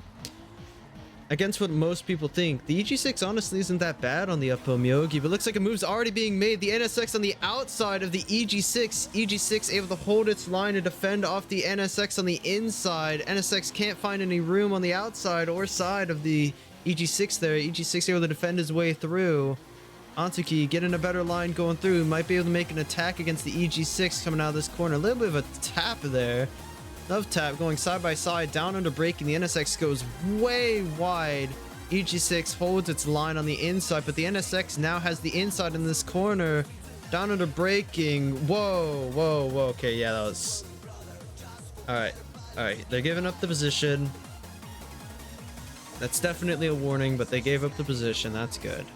Against what most people think, the EG6 honestly isn't that bad on the uphill Myogi, but looks like a move's already being made. The NSX on the outside of the EG6. EG6 able to hold its line and defend off the NSX on the inside. NSX can't find any room on the outside or side of the EG6 there. EG6 able to defend his way through. Ansuki getting a better line going through. Might be able to make an attack against the EG6 coming out of this corner. A little bit of a tap there. Love tap going side by side, down under braking. The NSX goes way wide. EG6 holds its line on the inside, but the NSX now has the inside in this corner. Down under braking. Whoa. Okay, yeah, that was... Alright. They're giving up the position. That's definitely a warning, but they gave up the position. That's good.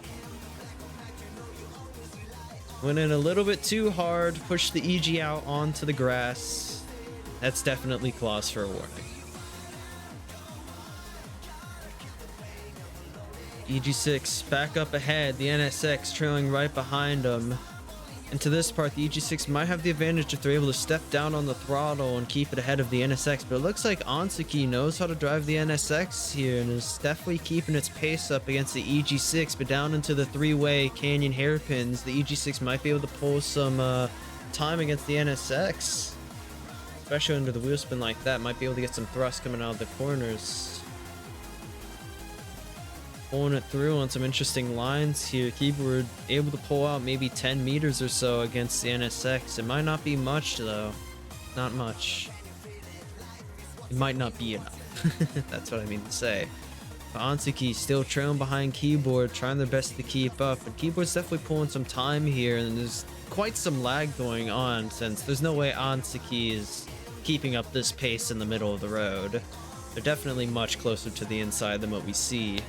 Went in a little bit too hard, pushed the EG out onto the grass. That's definitely clause for a warning. EG6 back up ahead, the NSX trailing right behind them. And to this part, the EG6 might have the advantage if they're able to step down on the throttle and keep it ahead of the NSX, but it looks like Ansuki knows how to drive the NSX here and is definitely keeping its pace up against the EG6, but down into the three-way canyon hairpins, the EG6 might be able to pull some time against the NSX. Especially under the wheel spin like that, might be able to get some thrust coming out of the corners. Pulling it through on some interesting lines here. Keyboard able to pull out maybe 10 meters or so against the NSX. It might not be much though. Not much. It might not be enough. That's what I mean to say. But Ansuki still trailing behind Keyboard, trying their best to keep up. And Keyboard's definitely pulling some time here, and there's quite some lag going on since there's no way Ansuki is keeping up this pace in the middle of the road. They're definitely much closer to the inside than what we see.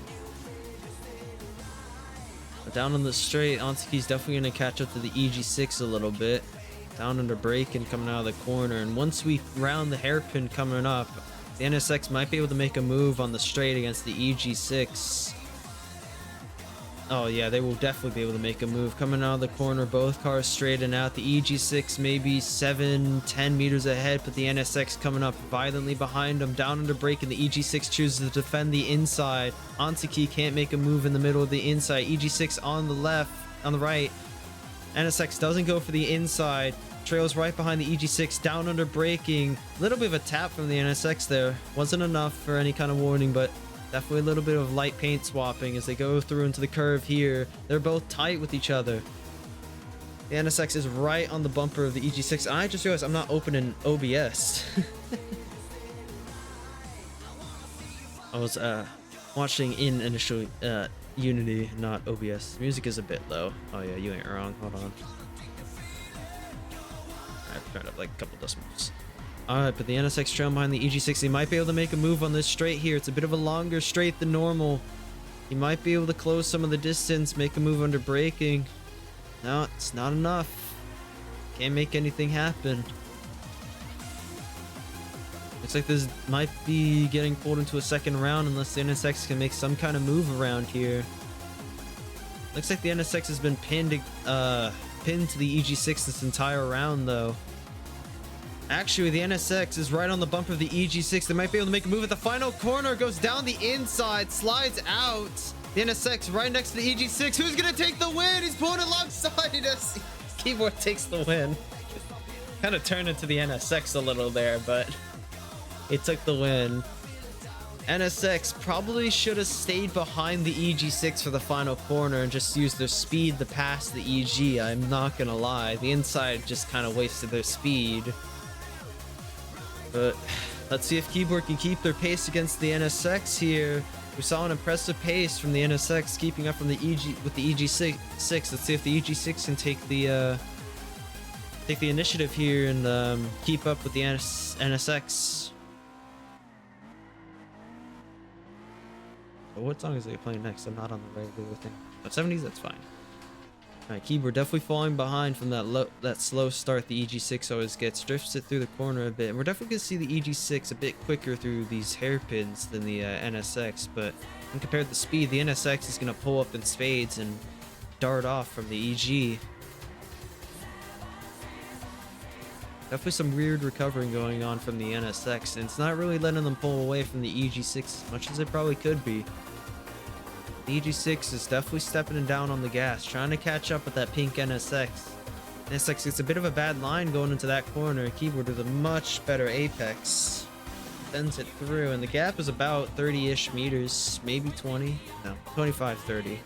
Down on the straight, Ansuki's definitely going to catch up to the EG6 a little bit. Down under brake and coming out of the corner. And once we round the hairpin coming up, the NSX might be able to make a move on the straight against the EG6. Oh yeah, they will definitely be able to make a move. Coming out of the corner, both cars straighten out. The EG6 maybe 7-10 meters ahead, but the NSX coming up violently behind them. Down under brake, and the EG6 chooses to defend the inside. Ansuki can't make a move in the middle of the inside. EG6 on the left, on the right. NSX doesn't go for the inside. Trails right behind the EG6, down under braking. A little bit of a tap from the NSX there. Wasn't enough for any kind of warning, but definitely a little bit of light paint swapping as they go through into the curve here. They're both tight with each other. The NSX is right on the bumper of the EG6. I just realized I'm not opening OBS. I was watching in initial Unity, not OBS. Music is a bit low. Oh yeah, you ain't wrong. Hold on. I've turned up like a couple decimals. Alright, but the NSX trail behind the EG6. He might be able to make a move on this straight here. It's a bit of a longer straight than normal. He might be able to close some of the distance, make a move under braking. No, it's not enough. Can't make anything happen. Looks like this might be getting pulled into a second round unless the NSX can make some kind of move around here. Looks like the NSX has been pinned to the EG6 this entire round though. Actually, the NSX is right on the bumper of the EG6. They might be able to make a move at the final corner. Goes down the inside, slides out. The NSX right next to the EG6. Who's going to take the win? He's pulling alongside us. Keyboard takes the win. Kind of turned into the NSX a little there, but it took the win. NSX probably should have stayed behind the EG6 for the final corner and just used their speed to pass the EG. I'm not going to lie. The inside just kind of wasted their speed. But let's see if Keyboard can keep their pace against the NSX here. We saw an impressive pace from the NSX keeping up from the EG6. Let's see if the EG6 can take the initiative here and keep up with the NSX. So what song is they playing next? I'm not on the regular thing. Oh, 70s, that's fine. Alright, Keyboard definitely falling behind from that slow start the EG6 always gets. Drifts it through the corner a bit. And we're definitely going to see the EG6 a bit quicker through these hairpins than the NSX. But when compared to the speed, the NSX is going to pull up in spades and dart off from the EG. Definitely some weird recovering going on from the NSX. And it's not really letting them pull away from the EG6 as much as it probably could be. The EG6 is definitely stepping down on the gas, trying to catch up with that pink NSX. NSX gets a bit of a bad line going into that corner. Keyboard with a much better apex. Bends it through, and the gap is about 30-ish meters, maybe 20. No, 25, 30.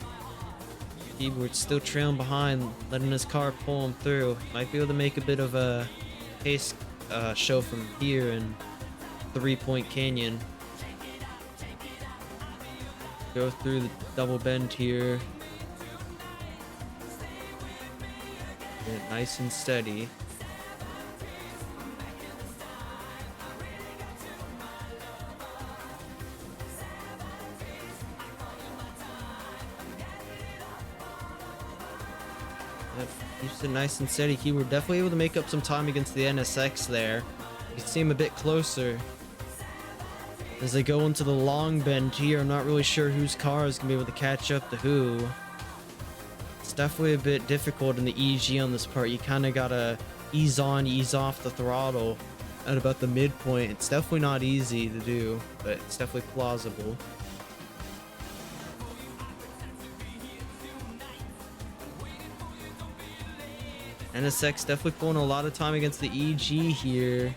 Keyboard still trailing behind, letting his car pull him through. Might be able to make a bit of a pace show from here in 3-Point Canyon. Go through the double bend here. Get it nice and steady. Yep, keeps it nice and steady. Keyboard definitely able to make up some time against the NSX there. You can see him a bit closer. As they go into the long bend here, I'm not really sure whose car is going to be able to catch up to who. It's definitely a bit difficult in the EG on this part. You kind of got to ease on, ease off the throttle at about the midpoint. It's definitely not easy to do, but it's definitely plausible. NSX definitely pulling a lot of time against the EG here.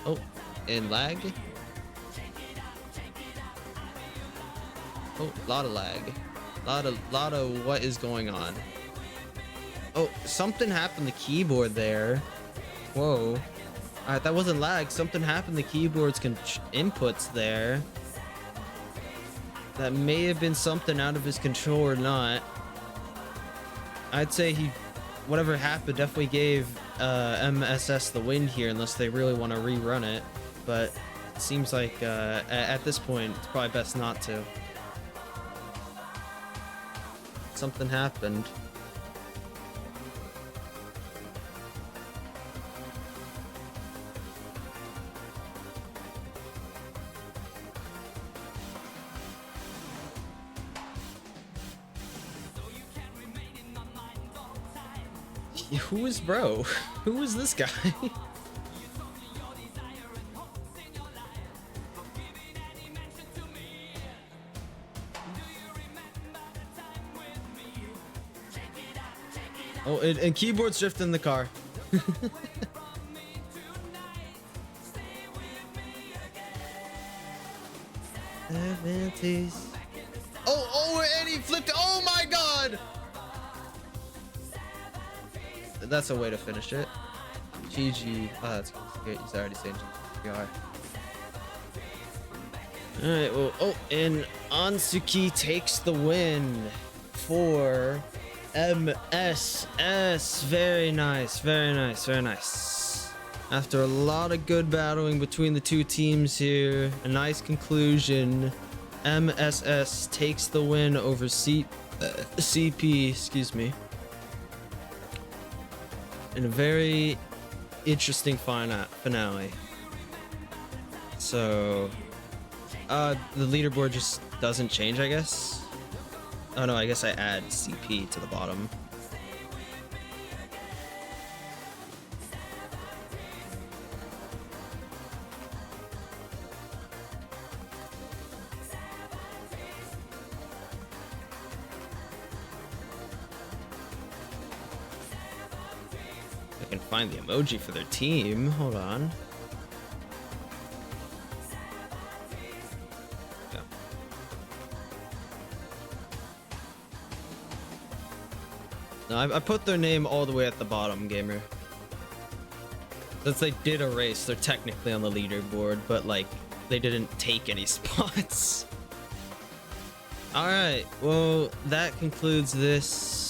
Oh, and lag. Oh, a lot of lag. Lot of what is going on. Oh, something happened to the keyboard there. Whoa. Alright, that wasn't lag. Something happened to the keyboard's inputs there. That may have been something out of his control or not. I'd say whatever happened definitely gave MSS the win here, unless they really want to rerun it. But it seems like at this point, it's probably best not to. Something happened. Who is bro? Who is this guy? Oh, and keyboard's drifting the car. Oh, and he flipped. Oh my god! That's a way to finish it. GG. Oh, that's good. He's already saying GG. Alright, well, oh, and Ansuki takes the win for MSS. Very nice, very nice, very nice. After a lot of good battling between the two teams here, a nice conclusion. MSS takes the win over CP, excuse me. In a very interesting finale. So, the leaderboard just doesn't change, I guess. Oh no, I guess I add CP to the bottom. I can find the emoji for their team. Hold on. Yeah. No, I put their name all the way at the bottom, gamer. Since they did a race, they're technically on the leaderboard, but like they didn't take any spots. All right, well, that concludes this.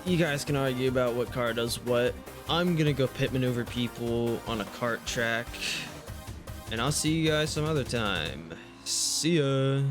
You guys can argue about what car does what. I'm gonna go pit maneuver people on a kart track, and I'll see you guys some other time. See ya.